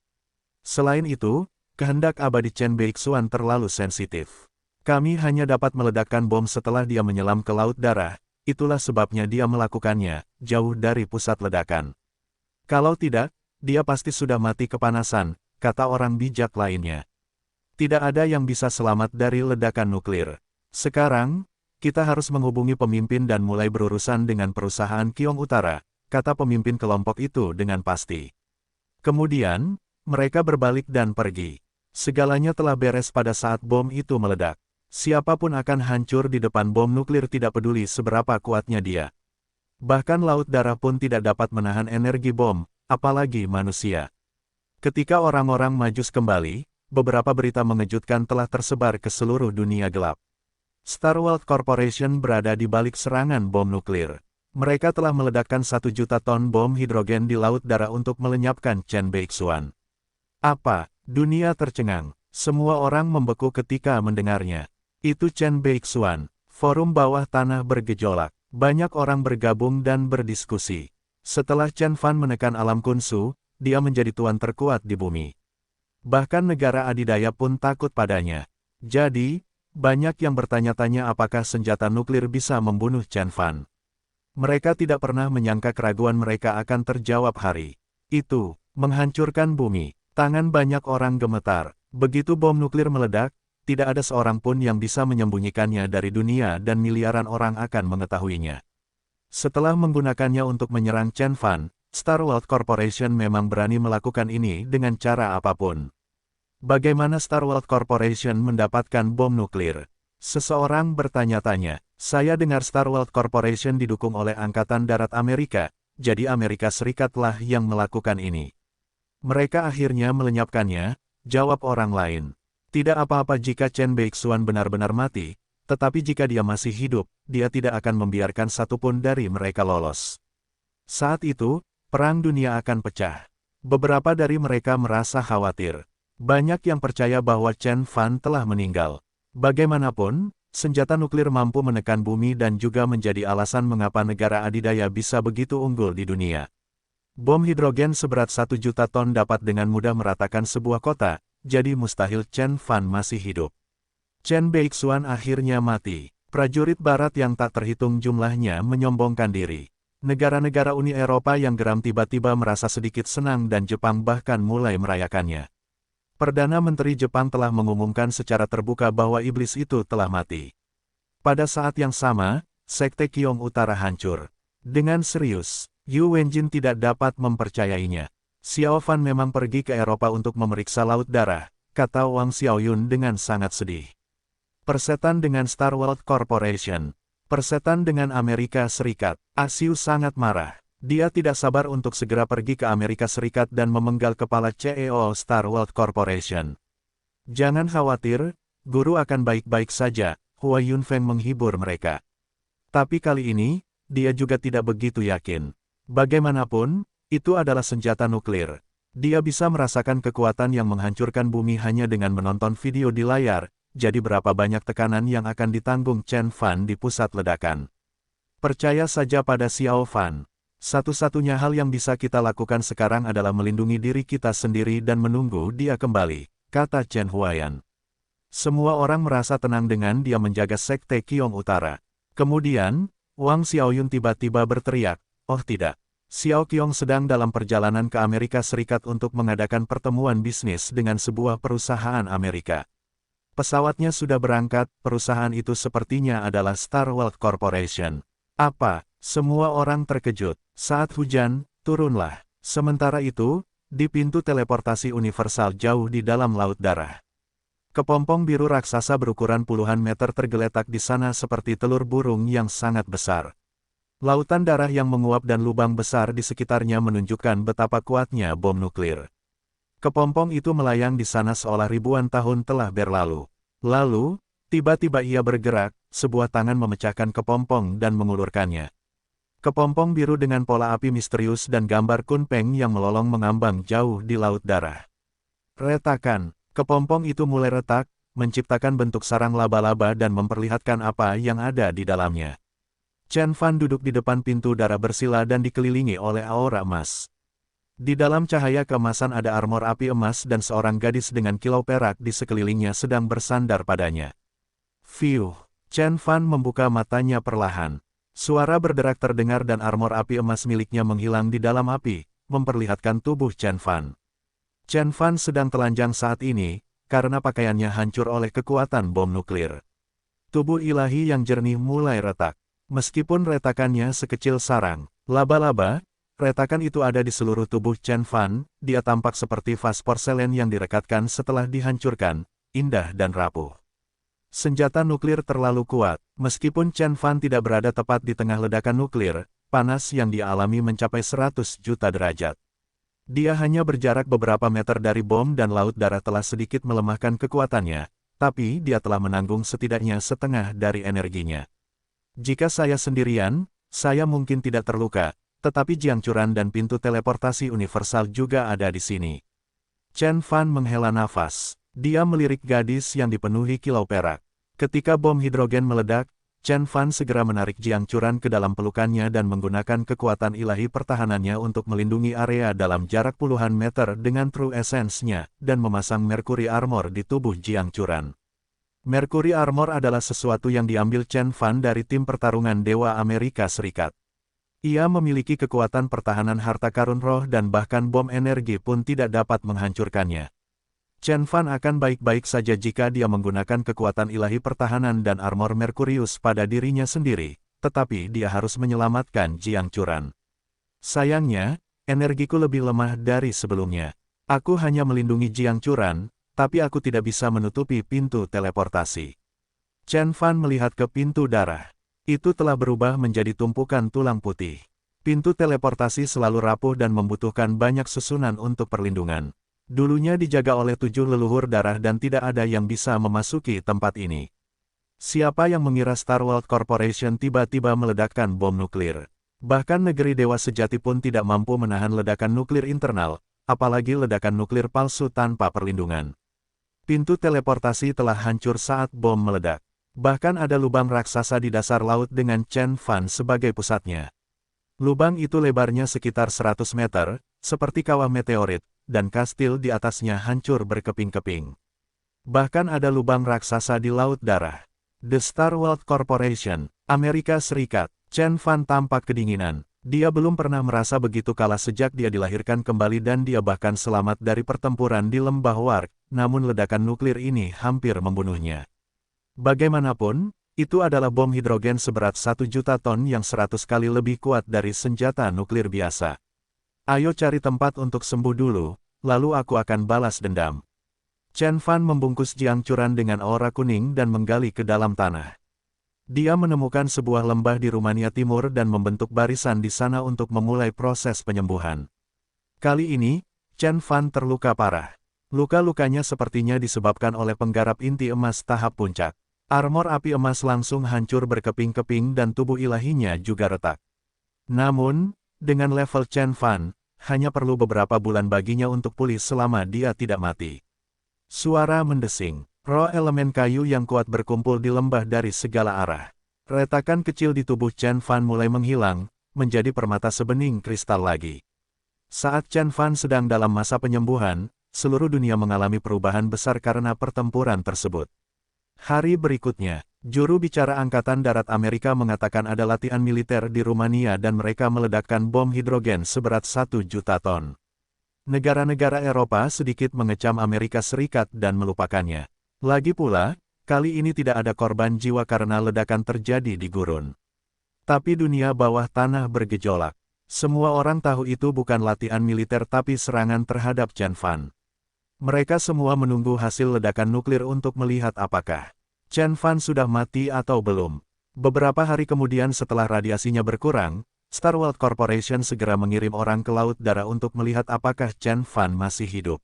Selain itu, kehendak abadi Chen Beixuan terlalu sensitif. Kami hanya dapat meledakkan bom setelah dia menyelam ke Laut Darah, itulah sebabnya dia melakukannya, jauh dari pusat ledakan. Kalau tidak, dia pasti sudah mati kepanasan, kata orang bijak lainnya. Tidak ada yang bisa selamat dari ledakan nuklir. Sekarang, kita harus menghubungi pemimpin dan mulai berurusan dengan perusahaan Kiong Utara, kata pemimpin kelompok itu dengan pasti. Kemudian, mereka berbalik dan pergi. Segalanya telah beres pada saat bom itu meledak. Siapapun akan hancur di depan bom nuklir tidak peduli seberapa kuatnya dia. Bahkan Laut Darah pun tidak dapat menahan energi bom, apalagi manusia. Ketika orang-orang majus kembali, beberapa berita mengejutkan telah tersebar ke seluruh dunia gelap. Star World Corporation berada di balik serangan bom nuklir. Mereka telah meledakkan 1 juta ton bom hidrogen di Laut Darah untuk melenyapkan Chen Beixuan. Apa? Dunia tercengang. Semua orang membeku ketika mendengarnya. Itu Chen Beixuan. Forum bawah tanah bergejolak. Banyak orang bergabung dan berdiskusi. Setelah Chen Fan menekan alam kunsu, dia menjadi tuan terkuat di bumi. Bahkan negara adidaya pun takut padanya. Jadi, banyak yang bertanya-tanya apakah senjata nuklir bisa membunuh Chen Fan. Mereka tidak pernah menyangka keraguan mereka akan terjawab hari itu, menghancurkan bumi. Tangan banyak orang gemetar. Begitu bom nuklir meledak, tidak ada seorang pun yang bisa menyembunyikannya dari dunia dan miliaran orang akan mengetahuinya. Setelah menggunakannya untuk menyerang Chen Fan, Star World Corporation memang berani melakukan ini dengan cara apapun. Bagaimana Star World Corporation mendapatkan bom nuklir? Seseorang bertanya-tanya. Saya dengar Star World Corporation didukung oleh Angkatan Darat Amerika, jadi Amerika Serikatlah yang melakukan ini. Mereka akhirnya melenyapkannya, jawab orang lain. Tidak apa-apa jika Chen Beixuan benar-benar mati, tetapi jika dia masih hidup, dia tidak akan membiarkan satupun dari mereka lolos. Saat itu, perang dunia akan pecah. Beberapa dari mereka merasa khawatir. Banyak yang percaya bahwa Chen Fan telah meninggal. Bagaimanapun, senjata nuklir mampu menekan bumi dan juga menjadi alasan mengapa negara adidaya bisa begitu unggul di dunia. Bom hidrogen seberat 1 juta ton dapat dengan mudah meratakan sebuah kota, jadi mustahil Chen Fan masih hidup. Chen Beixuan akhirnya mati. Prajurit barat yang tak terhitung jumlahnya menyombongkan diri. Negara-negara Uni Eropa yang geram tiba-tiba merasa sedikit senang dan Jepang bahkan mulai merayakannya. Perdana Menteri Jepang telah mengumumkan secara terbuka bahwa iblis itu telah mati. Pada saat yang sama, Sekte Kiong Utara hancur. Dengan serius, Yu Wenjin tidak dapat mempercayainya. Xiao Fan memang pergi ke Eropa untuk memeriksa Laut Darah, kata Wang Xiaoyun dengan sangat sedih. Persetan dengan Star World Corporation. Persetan dengan Amerika Serikat. Asiu sangat marah. Dia tidak sabar untuk segera pergi ke Amerika Serikat dan memenggal kepala CEO Star World Corporation. Jangan khawatir, guru akan baik-baik saja, Hua Yunfeng menghibur mereka. Tapi kali ini, dia juga tidak begitu yakin. Bagaimanapun, itu adalah senjata nuklir. Dia bisa merasakan kekuatan yang menghancurkan bumi hanya dengan menonton video di layar, jadi berapa banyak tekanan yang akan ditanggung Chen Fan di pusat ledakan. Percaya saja pada Xiao Fan. Satu-satunya hal yang bisa kita lakukan sekarang adalah melindungi diri kita sendiri dan menunggu dia kembali, kata Chen Huayan. Semua orang merasa tenang dengan dia menjaga Sekte Qiong Utara. Kemudian, Wang Xiaoyun tiba-tiba berteriak, "Oh tidak. Xiao Qiong sedang dalam perjalanan ke Amerika Serikat untuk mengadakan pertemuan bisnis dengan sebuah perusahaan Amerika. Pesawatnya sudah berangkat, perusahaan itu sepertinya adalah Star World Corporation." Apa? Semua orang terkejut. Saat hujan, turunlah. Sementara itu, di pintu teleportasi universal jauh di dalam laut darah. Kepompong biru raksasa berukuran puluhan meter tergeletak di sana seperti telur burung yang sangat besar. Lautan darah yang menguap dan lubang besar di sekitarnya menunjukkan betapa kuatnya bom nuklir. Kepompong itu melayang di sana seolah ribuan tahun telah berlalu. Lalu, tiba-tiba ia bergerak, sebuah tangan memecahkan kepompong dan mengulurkannya. Kepompong biru dengan pola api misterius dan gambar kunpeng yang melolong mengambang jauh di laut darah. Retakan. Kepompong itu mulai retak, menciptakan bentuk sarang laba-laba dan memperlihatkan apa yang ada di dalamnya. Chen Fan duduk di depan pintu darah bersila dan dikelilingi oleh aura emas. Di dalam cahaya keemasan ada armor api emas dan seorang gadis dengan kilau perak di sekelilingnya sedang bersandar padanya. Fiuh! Chen Fan membuka matanya perlahan. Suara berderak terdengar dan armor api emas miliknya menghilang di dalam api, memperlihatkan tubuh Chen Fan. Chen Fan sedang telanjang saat ini, karena pakaiannya hancur oleh kekuatan bom nuklir. Tubuh ilahi yang jernih mulai retak. Meskipun retakannya sekecil sarang laba-laba, retakan itu ada di seluruh tubuh Chen Fan, dia tampak seperti vas porselen yang direkatkan setelah dihancurkan, indah dan rapuh. Senjata nuklir terlalu kuat, meskipun Chen Fan tidak berada tepat di tengah ledakan nuklir, panas yang dia alami mencapai 100 juta derajat. Dia hanya berjarak beberapa meter dari bom dan laut darah telah sedikit melemahkan kekuatannya, tapi dia telah menanggung setidaknya setengah dari energinya. Jika saya sendirian, saya mungkin tidak terluka, tetapi Jiangcuran dan pintu teleportasi universal juga ada di sini. Chen Fan menghela nafas. Dia melirik gadis yang dipenuhi kilau perak. Ketika bom hidrogen meledak, Chen Fan segera menarik Jiangcuran ke dalam pelukannya dan menggunakan kekuatan ilahi pertahanannya untuk melindungi area dalam jarak puluhan meter dengan True Essence-nya, dan memasang Mercury Armor di tubuh Jiangcuran. Mercury Armor adalah sesuatu yang diambil Chen Fan dari tim pertarungan Dewa Amerika Serikat. Ia memiliki kekuatan pertahanan harta karun roh dan bahkan bom energi pun tidak dapat menghancurkannya. Chen Fan akan baik-baik saja jika dia menggunakan kekuatan ilahi pertahanan dan armor Merkurius pada dirinya sendiri, tetapi dia harus menyelamatkan Jiangcuran. Sayangnya, energiku lebih lemah dari sebelumnya. Aku hanya melindungi Jiangcuran, tapi aku tidak bisa menutupi pintu teleportasi. Chen Fan melihat ke pintu darah. Itu telah berubah menjadi tumpukan tulang putih. Pintu teleportasi selalu rapuh dan membutuhkan banyak susunan untuk perlindungan. Dulunya dijaga oleh 7 leluhur darah dan tidak ada yang bisa memasuki tempat ini. Siapa yang mengira Star World Corporation tiba-tiba meledakkan bom nuklir? Bahkan negeri dewa sejati pun tidak mampu menahan ledakan nuklir internal, apalagi ledakan nuklir palsu tanpa perlindungan. Pintu teleportasi telah hancur saat bom meledak. Bahkan ada lubang raksasa di dasar laut dengan Chen Fan sebagai pusatnya. Lubang itu lebarnya sekitar 100 meter, seperti kawah meteorit, dan kastil di atasnya hancur berkeping-keping. Bahkan ada lubang raksasa di laut darah. The Star World Corporation, Amerika Serikat. Chen Fan tampak kedinginan. Dia belum pernah merasa begitu kalah sejak dia dilahirkan kembali dan dia bahkan selamat dari pertempuran di lembah Warg, namun ledakan nuklir ini hampir membunuhnya. Bagaimanapun, itu adalah bom hidrogen seberat 1 juta ton yang 100 kali lebih kuat dari senjata nuklir biasa. Ayo cari tempat untuk sembuh dulu, lalu aku akan balas dendam. Chen Fan membungkus Jiangcuran dengan aura kuning dan menggali ke dalam tanah. Dia menemukan sebuah lembah di Rumania Timur dan membentuk barisan di sana untuk memulai proses penyembuhan. Kali ini, Chen Fan terluka parah. Luka-lukanya sepertinya disebabkan oleh penggarap inti emas tahap puncak. Armor api emas langsung hancur berkeping-keping dan tubuh ilahinya juga retak. Namun, dengan level Chen Fan, hanya perlu beberapa bulan baginya untuk pulih selama dia tidak mati. Suara mendesing. Roh elemen kayu yang kuat berkumpul di lembah dari segala arah. Retakan kecil di tubuh Chen Fan mulai menghilang, menjadi permata sebening kristal lagi. Saat Chen Fan sedang dalam masa penyembuhan, seluruh dunia mengalami perubahan besar karena pertempuran tersebut. Hari berikutnya, juru bicara Angkatan Darat Amerika mengatakan ada latihan militer di Rumania dan mereka meledakkan bom hidrogen seberat 1 juta ton. Negara-negara Eropa sedikit mengecam Amerika Serikat dan melupakannya. Lagi pula, kali ini tidak ada korban jiwa karena ledakan terjadi di gurun. Tapi dunia bawah tanah bergejolak. Semua orang tahu itu bukan latihan militer tapi serangan terhadap Chen Fan. Mereka semua menunggu hasil ledakan nuklir untuk melihat apakah Chen Fan sudah mati atau belum. Beberapa hari kemudian setelah radiasinya berkurang, Star World Corporation segera mengirim orang ke Laut Darah untuk melihat apakah Chen Fan masih hidup.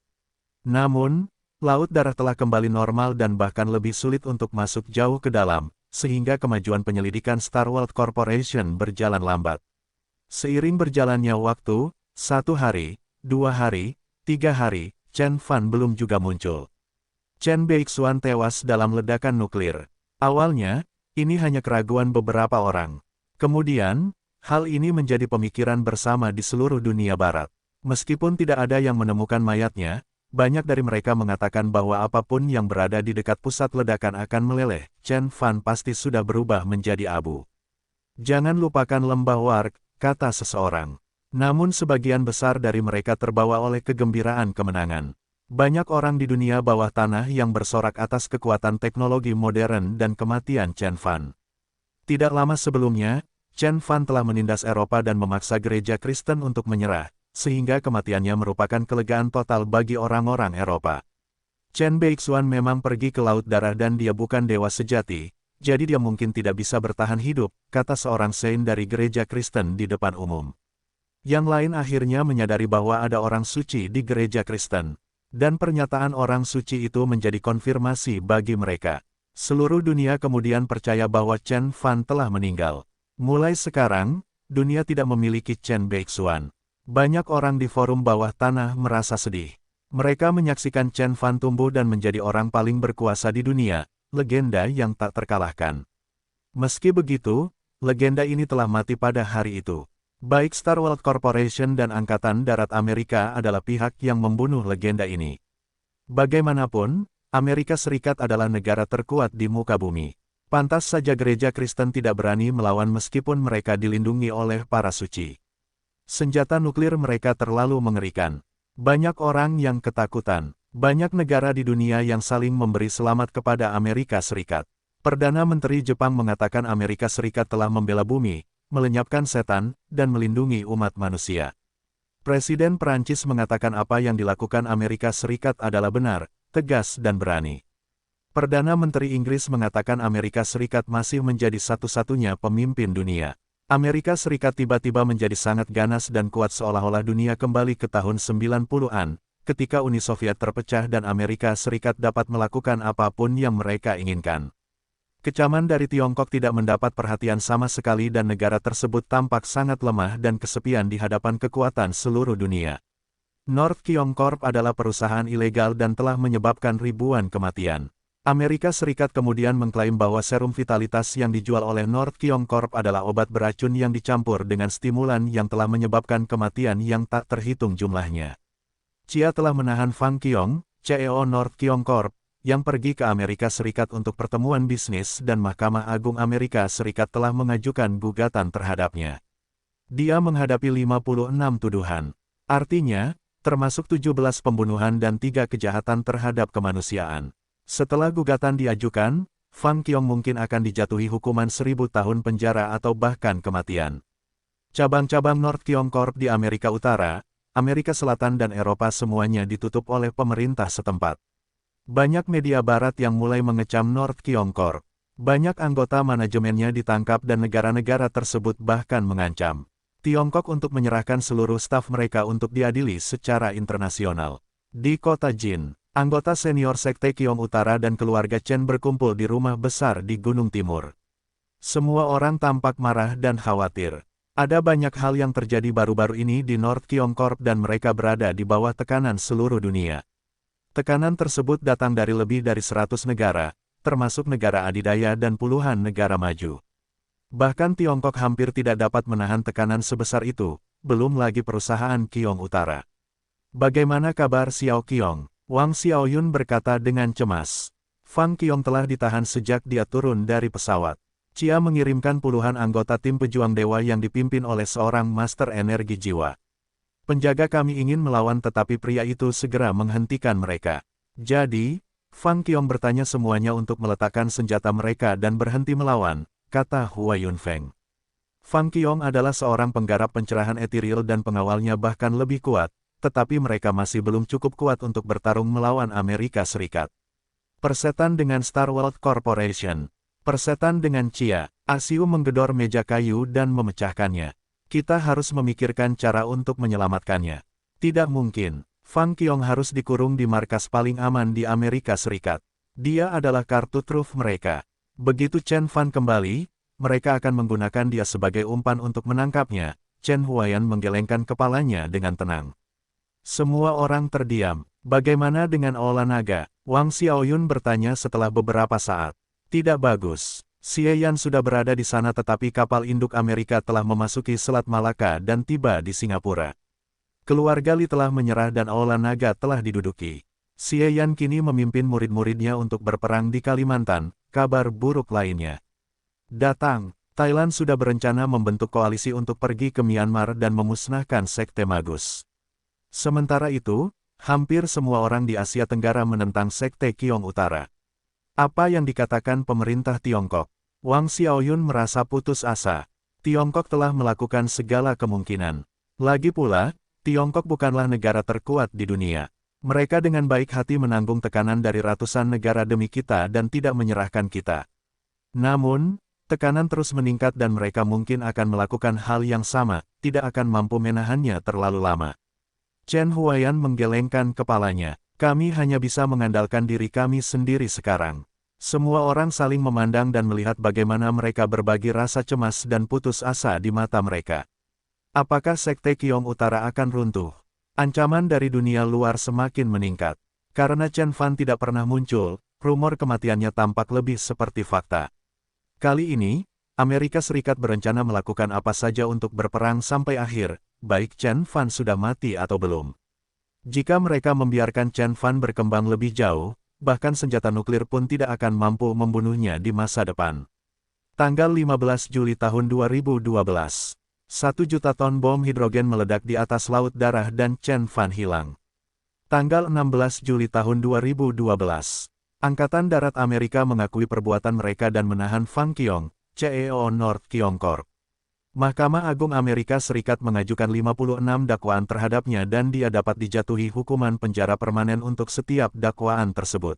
Namun, Laut Darah telah kembali normal dan bahkan lebih sulit untuk masuk jauh ke dalam, sehingga kemajuan penyelidikan Star World Corporation berjalan lambat. Seiring berjalannya waktu, 1 hari, 2 hari, 3 hari, Chen Fan belum juga muncul. Chen Beixuan tewas dalam ledakan nuklir. Awalnya, ini hanya keraguan beberapa orang. Kemudian, hal ini menjadi pemikiran bersama di seluruh dunia barat. Meskipun tidak ada yang menemukan mayatnya, banyak dari mereka mengatakan bahwa apapun yang berada di dekat pusat ledakan akan meleleh. Chen Fan pasti sudah berubah menjadi abu. Jangan lupakan lembah Warg, kata seseorang. Namun sebagian besar dari mereka terbawa oleh kegembiraan kemenangan. Banyak orang di dunia bawah tanah yang bersorak atas kekuatan teknologi modern dan kematian Chen Fan. Tidak lama sebelumnya, Chen Fan telah menindas Eropa dan memaksa gereja Kristen untuk menyerah, sehingga kematiannya merupakan kelegaan total bagi orang-orang Eropa. Chen Beixuan memang pergi ke Laut Darah dan dia bukan dewa sejati, jadi dia mungkin tidak bisa bertahan hidup, kata seorang saint dari gereja Kristen di depan umum. Yang lain akhirnya menyadari bahwa ada orang suci di gereja Kristen. Dan pernyataan orang suci itu menjadi konfirmasi bagi mereka. Seluruh dunia kemudian percaya bahwa Chen Fan telah meninggal. Mulai sekarang, dunia tidak memiliki Chen Beixuan. Banyak orang di forum bawah tanah merasa sedih. Mereka menyaksikan Chen Fan tumbuh dan menjadi orang paling berkuasa di dunia, legenda yang tak terkalahkan. Meski begitu, legenda ini telah mati pada hari itu. Baik Star World Corporation dan Angkatan Darat Amerika adalah pihak yang membunuh legenda ini. Bagaimanapun, Amerika Serikat adalah negara terkuat di muka bumi. Pantas saja gereja Kristen tidak berani melawan meskipun mereka dilindungi oleh para suci. Senjata nuklir mereka terlalu mengerikan. Banyak orang yang ketakutan. Banyak negara di dunia yang saling memberi selamat kepada Amerika Serikat. Perdana Menteri Jepang mengatakan Amerika Serikat telah membela bumi, melenyapkan setan, dan melindungi umat manusia. Presiden Prancis mengatakan apa yang dilakukan Amerika Serikat adalah benar, tegas dan berani. Perdana Menteri Inggris mengatakan Amerika Serikat masih menjadi satu-satunya pemimpin dunia. Amerika Serikat tiba-tiba menjadi sangat ganas dan kuat seolah-olah dunia kembali ke tahun 90-an, ketika Uni Soviet terpecah dan Amerika Serikat dapat melakukan apapun yang mereka inginkan. Kecaman dari Tiongkok tidak mendapat perhatian sama sekali dan negara tersebut tampak sangat lemah dan kesepian di hadapan kekuatan seluruh dunia. North Kyong Corp adalah perusahaan ilegal dan telah menyebabkan ribuan kematian. Amerika Serikat kemudian mengklaim bahwa serum vitalitas yang dijual oleh North Kyong Corp adalah obat beracun yang dicampur dengan stimulan yang telah menyebabkan kematian yang tak terhitung jumlahnya. Chia telah menahan Fang Qiong, CEO North Kyong Corp, yang pergi ke Amerika Serikat untuk pertemuan bisnis dan Mahkamah Agung Amerika Serikat telah mengajukan gugatan terhadapnya. Dia menghadapi 56 tuduhan. Artinya, termasuk 17 pembunuhan dan 3 kejahatan terhadap kemanusiaan. Setelah gugatan diajukan, Fang Qiong mungkin akan dijatuhi hukuman 1000 tahun penjara atau bahkan kematian. Cabang-cabang North Kyong Corp di Amerika Utara, Amerika Selatan dan Eropa semuanya ditutup oleh pemerintah setempat. Banyak media barat yang mulai mengecam North Kyong Corp. Banyak anggota manajemennya ditangkap dan negara-negara tersebut bahkan mengancam Tiongkok untuk menyerahkan seluruh staf mereka untuk diadili secara internasional. Di kota Jin, anggota senior Sekte Kyong Utara dan keluarga Chen berkumpul di rumah besar di Gunung Timur. Semua orang tampak marah dan khawatir. Ada banyak hal yang terjadi baru-baru ini di North Kyong Corp dan mereka berada di bawah tekanan seluruh dunia. Tekanan tersebut datang dari lebih dari 100 negara, termasuk negara adidaya dan puluhan negara maju. Bahkan Tiongkok hampir tidak dapat menahan tekanan sebesar itu, belum lagi perusahaan Kyong Utara. Bagaimana kabar Xiao Qiong? Wang Xiaoyun berkata dengan cemas. Fang Qiong telah ditahan sejak dia turun dari pesawat. Chia mengirimkan puluhan anggota tim pejuang dewa yang dipimpin oleh seorang master energi jiwa. Penjaga kami ingin melawan tetapi pria itu segera menghentikan mereka. Jadi, Fang Qiong bertanya semuanya untuk meletakkan senjata mereka dan berhenti melawan, kata Hua Yunfeng. Fang Qiong adalah seorang penggarap pencerahan etiril dan pengawalnya bahkan lebih kuat, tetapi mereka masih belum cukup kuat untuk bertarung melawan Amerika Serikat. Persetan dengan Star World Corporation. Persetan dengan Chia. Asiu menggedor meja kayu dan memecahkannya. Kita harus memikirkan cara untuk menyelamatkannya. Tidak mungkin. Fang Qiong harus dikurung di markas paling aman di Amerika Serikat. Dia adalah kartu truf mereka. Begitu Chen Fan kembali, mereka akan menggunakan dia sebagai umpan untuk menangkapnya. Chen Huayan menggelengkan kepalanya dengan tenang. Semua orang terdiam. Bagaimana dengan olah naga? Wang Xiaoyun bertanya setelah beberapa saat. Tidak bagus. Xie Yan sudah berada di sana tetapi kapal induk Amerika telah memasuki Selat Malaka dan tiba di Singapura. Keluarga Li telah menyerah dan olah naga telah diduduki. Xie Yan kini memimpin murid-muridnya untuk berperang di Kalimantan. Kabar buruk lainnya. Datang, Thailand sudah berencana membentuk koalisi untuk pergi ke Myanmar dan memusnahkan Sekte Magus. Sementara itu, hampir semua orang di Asia Tenggara menentang Sekte Qiong Utara. Apa yang dikatakan pemerintah Tiongkok? Wang Xiaoyun merasa putus asa. Tiongkok telah melakukan segala kemungkinan. Lagi pula, Tiongkok bukanlah negara terkuat di dunia. Mereka dengan baik hati menanggung tekanan dari ratusan negara demi kita dan tidak menyerahkan kita. Namun, tekanan terus meningkat dan mereka mungkin akan melakukan hal yang sama, tidak akan mampu menahannya terlalu lama. Chen Huayan menggelengkan kepalanya. Kami hanya bisa mengandalkan diri kami sendiri sekarang. Semua orang saling memandang dan melihat bagaimana mereka berbagi rasa cemas dan putus asa di mata mereka. Apakah Sekte Qiong Utara akan runtuh? Ancaman dari dunia luar semakin meningkat. Karena Chen Fan tidak pernah muncul, rumor kematiannya tampak lebih seperti fakta. Kali ini, Amerika Serikat berencana melakukan apa saja untuk berperang sampai akhir, baik Chen Fan sudah mati atau belum. Jika mereka membiarkan Chen Fan berkembang lebih jauh, bahkan senjata nuklir pun tidak akan mampu membunuhnya di masa depan. Tanggal 15 Juli tahun 2012, 1 juta ton bom hidrogen meledak di atas laut darah dan Chen Fan hilang. Tanggal 16 Juli tahun 2012, Angkatan Darat Amerika mengakui perbuatan mereka dan menahan Fang Qiong, CEO North Qiong Corp. Mahkamah Agung Amerika Serikat mengajukan 56 dakwaan terhadapnya dan dia dapat dijatuhi hukuman penjara permanen untuk setiap dakwaan tersebut.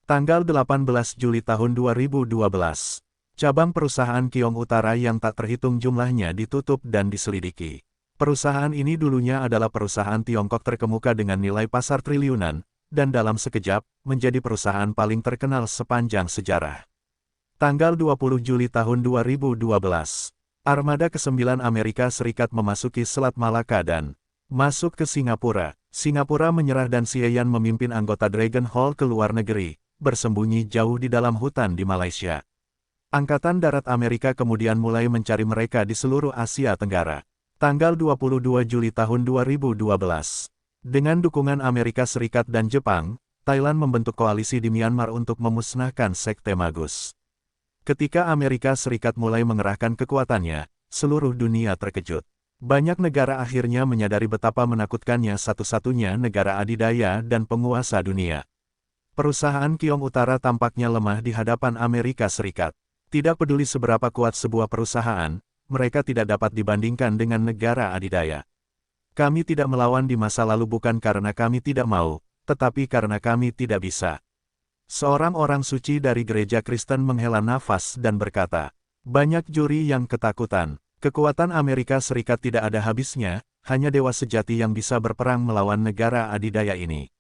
Tanggal 18 Juli tahun 2012, cabang perusahaan Qiong Utara yang tak terhitung jumlahnya ditutup dan diselidiki. Perusahaan ini dulunya adalah perusahaan Tiongkok terkemuka dengan nilai pasar triliunan, dan dalam sekejap, menjadi perusahaan paling terkenal sepanjang sejarah. Tanggal 20 Juli tahun 2012. Armada ke-9 Amerika Serikat memasuki Selat Malaka dan masuk ke Singapura. Singapura menyerah dan Xie Yan memimpin anggota Dragon Hall ke luar negeri, bersembunyi jauh di dalam hutan di Malaysia. Angkatan Darat Amerika kemudian mulai mencari mereka di seluruh Asia Tenggara. Tanggal 22 Juli tahun 2012. Dengan dukungan Amerika Serikat dan Jepang, Thailand membentuk koalisi di Myanmar untuk memusnahkan Sekte Magus. Ketika Amerika Serikat mulai mengerahkan kekuatannya, seluruh dunia terkejut. Banyak negara akhirnya menyadari betapa menakutkannya satu-satunya negara adidaya dan penguasa dunia. Perusahaan Qiong Utara tampaknya lemah di hadapan Amerika Serikat. Tidak peduli seberapa kuat sebuah perusahaan, mereka tidak dapat dibandingkan dengan negara adidaya. Kami tidak melawan di masa lalu bukan karena kami tidak mau, tetapi karena kami tidak bisa. Seorang orang suci dari gereja Kristen menghela nafas dan berkata, banyak juri yang ketakutan. Kekuatan Amerika Serikat tidak ada habisnya, hanya dewa sejati yang bisa berperang melawan negara adidaya ini.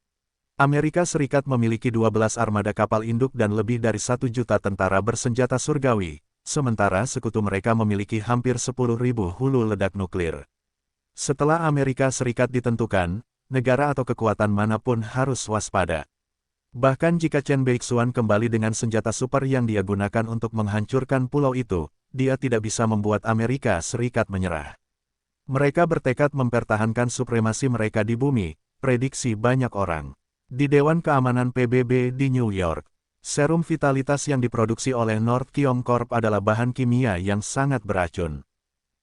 Amerika Serikat memiliki 12 armada kapal induk dan lebih dari 1 juta tentara bersenjata surgawi, sementara sekutu mereka memiliki hampir 10.000 hulu ledak nuklir. Setelah Amerika Serikat ditentukan, negara atau kekuatan manapun harus waspada. Bahkan jika Chen Beixuan kembali dengan senjata super yang dia gunakan untuk menghancurkan pulau itu, dia tidak bisa membuat Amerika Serikat menyerah. Mereka bertekad mempertahankan supremasi mereka di bumi, prediksi banyak orang. Di Dewan Keamanan PBB di New York, serum vitalitas yang diproduksi oleh North Kyong Corp adalah bahan kimia yang sangat beracun.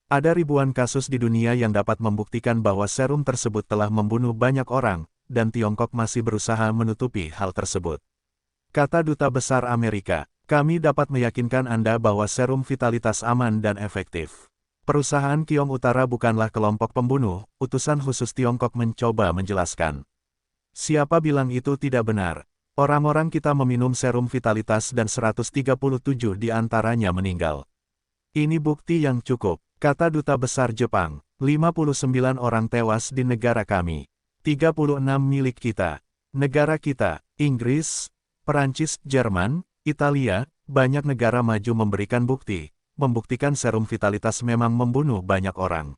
Ada ribuan kasus di dunia yang dapat membuktikan bahwa serum tersebut telah membunuh banyak orang, dan Tiongkok masih berusaha menutupi hal tersebut. Kata Duta Besar Amerika, kami dapat meyakinkan Anda bahwa serum vitalitas aman dan efektif. Perusahaan Kyong Utara bukanlah kelompok pembunuh, utusan khusus Tiongkok mencoba menjelaskan. Siapa bilang itu tidak benar? Orang-orang kita meminum serum vitalitas dan 137 di antaranya meninggal. Ini bukti yang cukup, kata Duta Besar Jepang. 59 orang tewas di negara kami. 36 milik kita. Negara kita, Inggris, Perancis, Jerman, Italia, banyak negara maju memberikan membuktikan serum vitalitas memang membunuh banyak orang.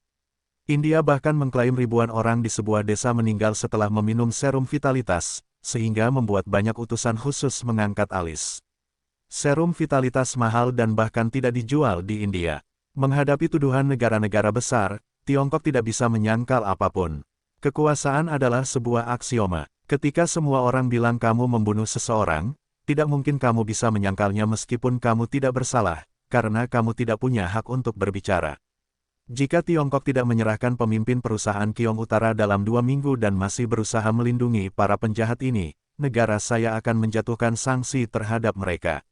India bahkan mengklaim ribuan orang di sebuah desa meninggal setelah meminum serum vitalitas, sehingga membuat banyak utusan khusus mengangkat alis. Serum vitalitas mahal dan bahkan tidak dijual di India. Menghadapi tuduhan negara-negara besar, Tiongkok tidak bisa menyangkal apapun. Kekuasaan adalah sebuah aksioma. Ketika semua orang bilang kamu membunuh seseorang, tidak mungkin kamu bisa menyangkalnya meskipun kamu tidak bersalah, karena kamu tidak punya hak untuk berbicara. Jika Tiongkok tidak menyerahkan pemimpin perusahaan Kyong Utara dalam 2 minggu dan masih berusaha melindungi para penjahat ini, negara saya akan menjatuhkan sanksi terhadap mereka.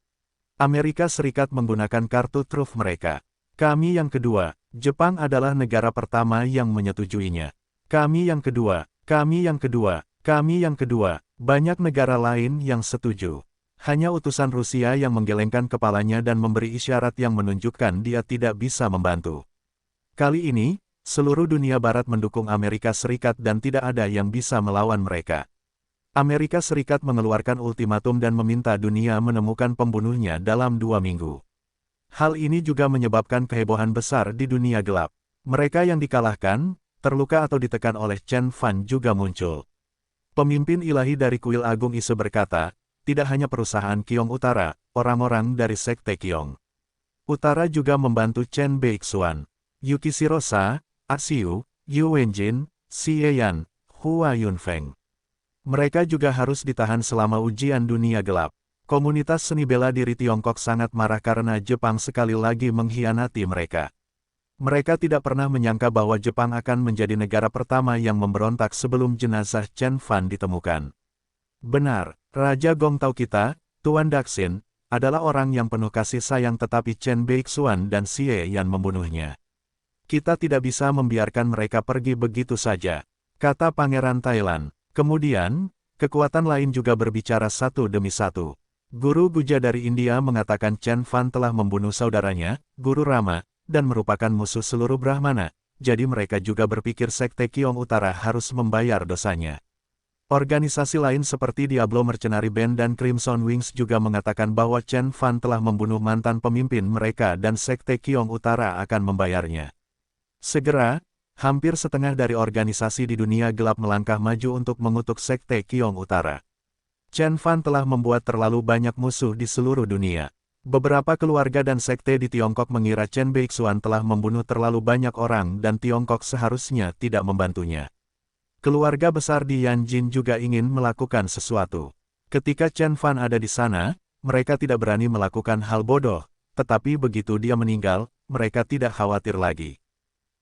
Amerika Serikat menggunakan kartu truf mereka. Kami yang kedua, Jepang adalah negara pertama yang menyetujuinya. Kami yang kedua, kami yang kedua. Kami yang kedua, banyak negara lain yang setuju. Hanya utusan Rusia yang menggelengkan kepalanya dan memberi isyarat yang menunjukkan dia tidak bisa membantu. Kali ini, seluruh dunia barat mendukung Amerika Serikat dan tidak ada yang bisa melawan mereka. Amerika Serikat mengeluarkan ultimatum dan meminta dunia menemukan pembunuhnya dalam 2 minggu. Hal ini juga menyebabkan kehebohan besar di dunia gelap. Mereka yang dikalahkan, terluka atau ditekan oleh Chen Fan juga muncul. Pemimpin ilahi dari Kuil Agung Ise berkata, tidak hanya perusahaan Kyong Utara, orang-orang dari Sekte Kyong Utara juga membantu Chen Beixuan, Yukishiro Sa, Asiu, Yu Wenjin, Xie Yan, Hua Yunfeng. Mereka juga harus ditahan selama ujian dunia gelap. Komunitas seni bela diri Tiongkok sangat marah karena Jepang sekali lagi mengkhianati mereka. Mereka tidak pernah menyangka bahwa Jepang akan menjadi negara pertama yang memberontak sebelum jenazah Chen Fan ditemukan. Benar, Raja Gongtao kita, Tuan Daxin, adalah orang yang penuh kasih sayang tetapi Chen Beixuan dan Xie Yan membunuhnya. Kita tidak bisa membiarkan mereka pergi begitu saja, kata Pangeran Thailand. Kemudian, kekuatan lain juga berbicara satu demi satu. Guru Guja dari India mengatakan Chen Fan telah membunuh saudaranya, Guru Rama, dan merupakan musuh seluruh Brahmana, jadi mereka juga berpikir Sekte Kyong Utara harus membayar dosanya. Organisasi lain seperti Diablo Mercenary Band dan Crimson Wings juga mengatakan bahwa Chen Fan telah membunuh mantan pemimpin mereka dan Sekte Kyong Utara akan membayarnya. Segera, hampir setengah dari organisasi di dunia gelap melangkah maju untuk mengutuk Sekte Kyong Utara. Chen Fan telah membuat terlalu banyak musuh di seluruh dunia. Beberapa keluarga dan sekte di Tiongkok mengira Chen Beixuan telah membunuh terlalu banyak orang dan Tiongkok seharusnya tidak membantunya. Keluarga besar di Yanjin juga ingin melakukan sesuatu. Ketika Chen Fan ada di sana, mereka tidak berani melakukan hal bodoh, tetapi begitu dia meninggal, mereka tidak khawatir lagi.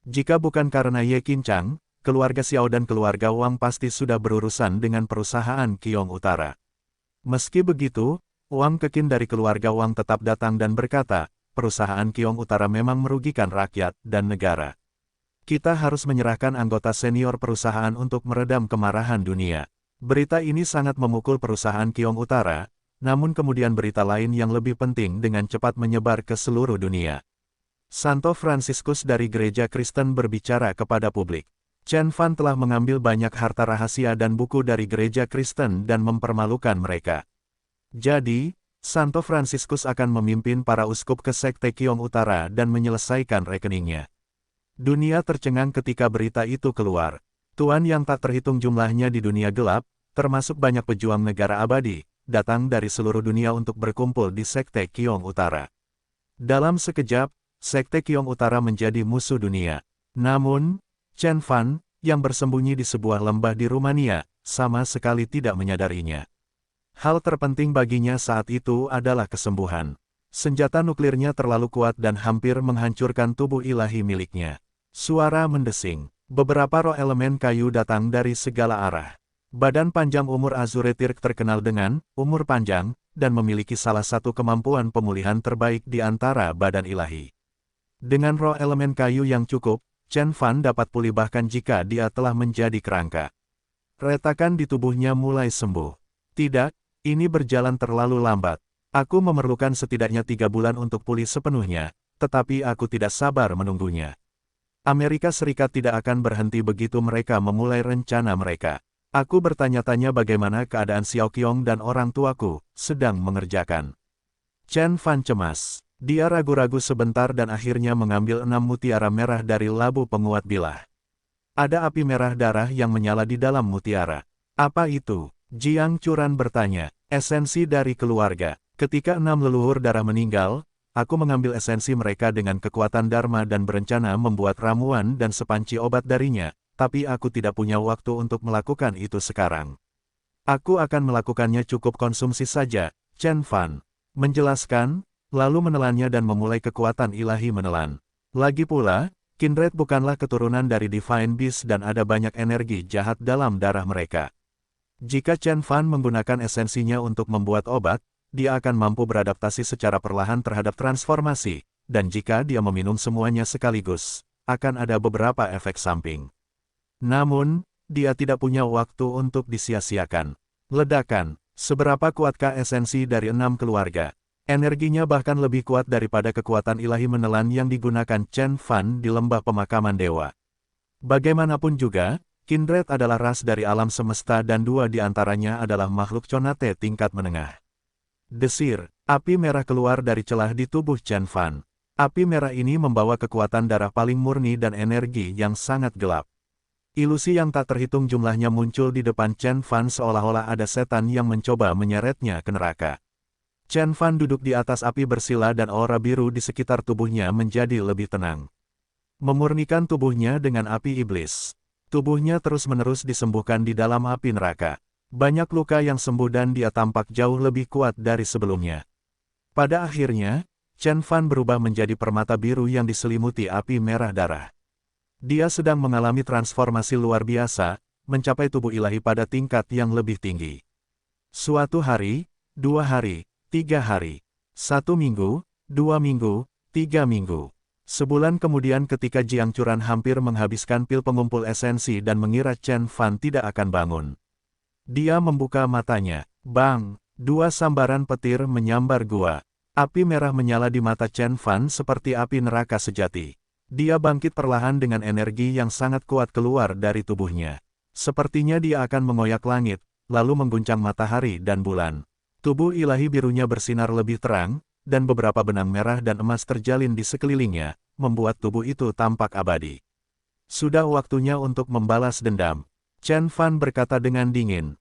Jika bukan karena Ye Qinchang, keluarga Xiao dan keluarga Wang pasti sudah berurusan dengan perusahaan Kyong Utara. Meski begitu, Wang Keqin dari keluarga Wang tetap datang dan berkata, perusahaan Kyong Utara memang merugikan rakyat dan negara. Kita harus menyerahkan anggota senior perusahaan untuk meredam kemarahan dunia. Berita ini sangat memukul perusahaan Kyong Utara, namun kemudian berita lain yang lebih penting dengan cepat menyebar ke seluruh dunia. Santo Fransiskus dari gereja Kristen berbicara kepada publik. Chen Fan telah mengambil banyak harta rahasia dan buku dari gereja Kristen dan mempermalukan mereka. Jadi, Santo Fransiskus akan memimpin para uskup ke Sekte Kyong Utara dan menyelesaikan rekeningnya. Dunia tercengang ketika berita itu keluar. Tuan yang tak terhitung jumlahnya di dunia gelap, termasuk banyak pejuang negara abadi, datang dari seluruh dunia untuk berkumpul di Sekte Kyong Utara. Dalam sekejap, Sekte Kyong Utara menjadi musuh dunia. Namun, Chen Fan, yang bersembunyi di sebuah lembah di Rumania, sama sekali tidak menyadarinya. Hal terpenting baginya saat itu adalah kesembuhan. Senjata nuklirnya terlalu kuat dan hampir menghancurkan tubuh ilahi miliknya. Suara mendesing. Beberapa roh elemen kayu datang dari segala arah. Badan panjang umur Azuretirk terkenal dengan umur panjang, dan memiliki salah satu kemampuan pemulihan terbaik di antara badan ilahi. Dengan roh elemen kayu yang cukup, Chen Fan dapat pulih bahkan jika dia telah menjadi kerangka. Retakan di tubuhnya mulai sembuh. Tidak, ini berjalan terlalu lambat. Aku memerlukan setidaknya 3 bulan untuk pulih sepenuhnya, tetapi aku tidak sabar menunggunya. Amerika Serikat tidak akan berhenti begitu mereka memulai rencana mereka. Aku bertanya-tanya bagaimana keadaan Xiao Qiong dan orang tuaku, sedang mengerjakan. Chen Fan cemas. Dia ragu-ragu sebentar dan akhirnya mengambil 6 mutiara merah dari labu penguat bilah. Ada api merah darah yang menyala di dalam mutiara. Apa itu? Jiang Churan bertanya. Esensi dari keluarga. Ketika 6 leluhur darah meninggal, aku mengambil esensi mereka dengan kekuatan Dharma dan berencana membuat ramuan dan sepanci obat darinya. Tapi aku tidak punya waktu untuk melakukan itu sekarang. Aku akan melakukannya cukup konsumsi saja, Chen Fan menjelaskan, lalu menelannya dan memulai kekuatan ilahi menelan. Lagi pula, Kindred bukanlah keturunan dari Divine Beast dan ada banyak energi jahat dalam darah mereka. Jika Chen Fan menggunakan esensinya untuk membuat obat, dia akan mampu beradaptasi secara perlahan terhadap transformasi, dan jika dia meminum semuanya sekaligus, akan ada beberapa efek samping. Namun, dia tidak punya waktu untuk disia-siakan. Ledakan. Seberapa kuatkah esensi dari 6 keluarga? Energinya bahkan lebih kuat daripada kekuatan ilahi menelan yang digunakan Chen Fan di lembah pemakaman dewa. Bagaimanapun juga, Kindred adalah ras dari alam semesta dan 2 di antaranya adalah makhluk Conate tingkat menengah. Desir. Api merah keluar dari celah di tubuh Chen Fan. Api merah ini membawa kekuatan darah paling murni dan energi yang sangat gelap. Ilusi yang tak terhitung jumlahnya muncul di depan Chen Fan seolah-olah ada setan yang mencoba menyeretnya ke neraka. Chen Fan duduk di atas api bersila dan aura biru di sekitar tubuhnya menjadi lebih tenang. Memurnikan tubuhnya dengan api iblis. Tubuhnya terus-menerus disembuhkan di dalam api neraka. Banyak luka yang sembuh dan dia tampak jauh lebih kuat dari sebelumnya. Pada akhirnya, Chen Fan berubah menjadi permata biru yang diselimuti api merah darah. Dia sedang mengalami transformasi luar biasa, mencapai tubuh ilahi pada tingkat yang lebih tinggi. Suatu hari, 2 hari, 3 hari, 1 minggu, 2 minggu, 3 minggu. Sebulan kemudian ketika Jiang Churan hampir menghabiskan pil pengumpul esensi dan mengira Chen Fan tidak akan bangun. Dia membuka matanya. Bang! 2 sambaran petir menyambar gua. Api merah menyala di mata Chen Fan seperti api neraka sejati. Dia bangkit perlahan dengan energi yang sangat kuat keluar dari tubuhnya. Sepertinya dia akan mengoyak langit, lalu mengguncang matahari dan bulan. Tubuh ilahi birunya bersinar lebih terang, dan beberapa benang merah dan emas terjalin di sekelilingnya, membuat tubuh itu tampak abadi. Sudah waktunya untuk membalas dendam. Chen Fan berkata dengan dingin.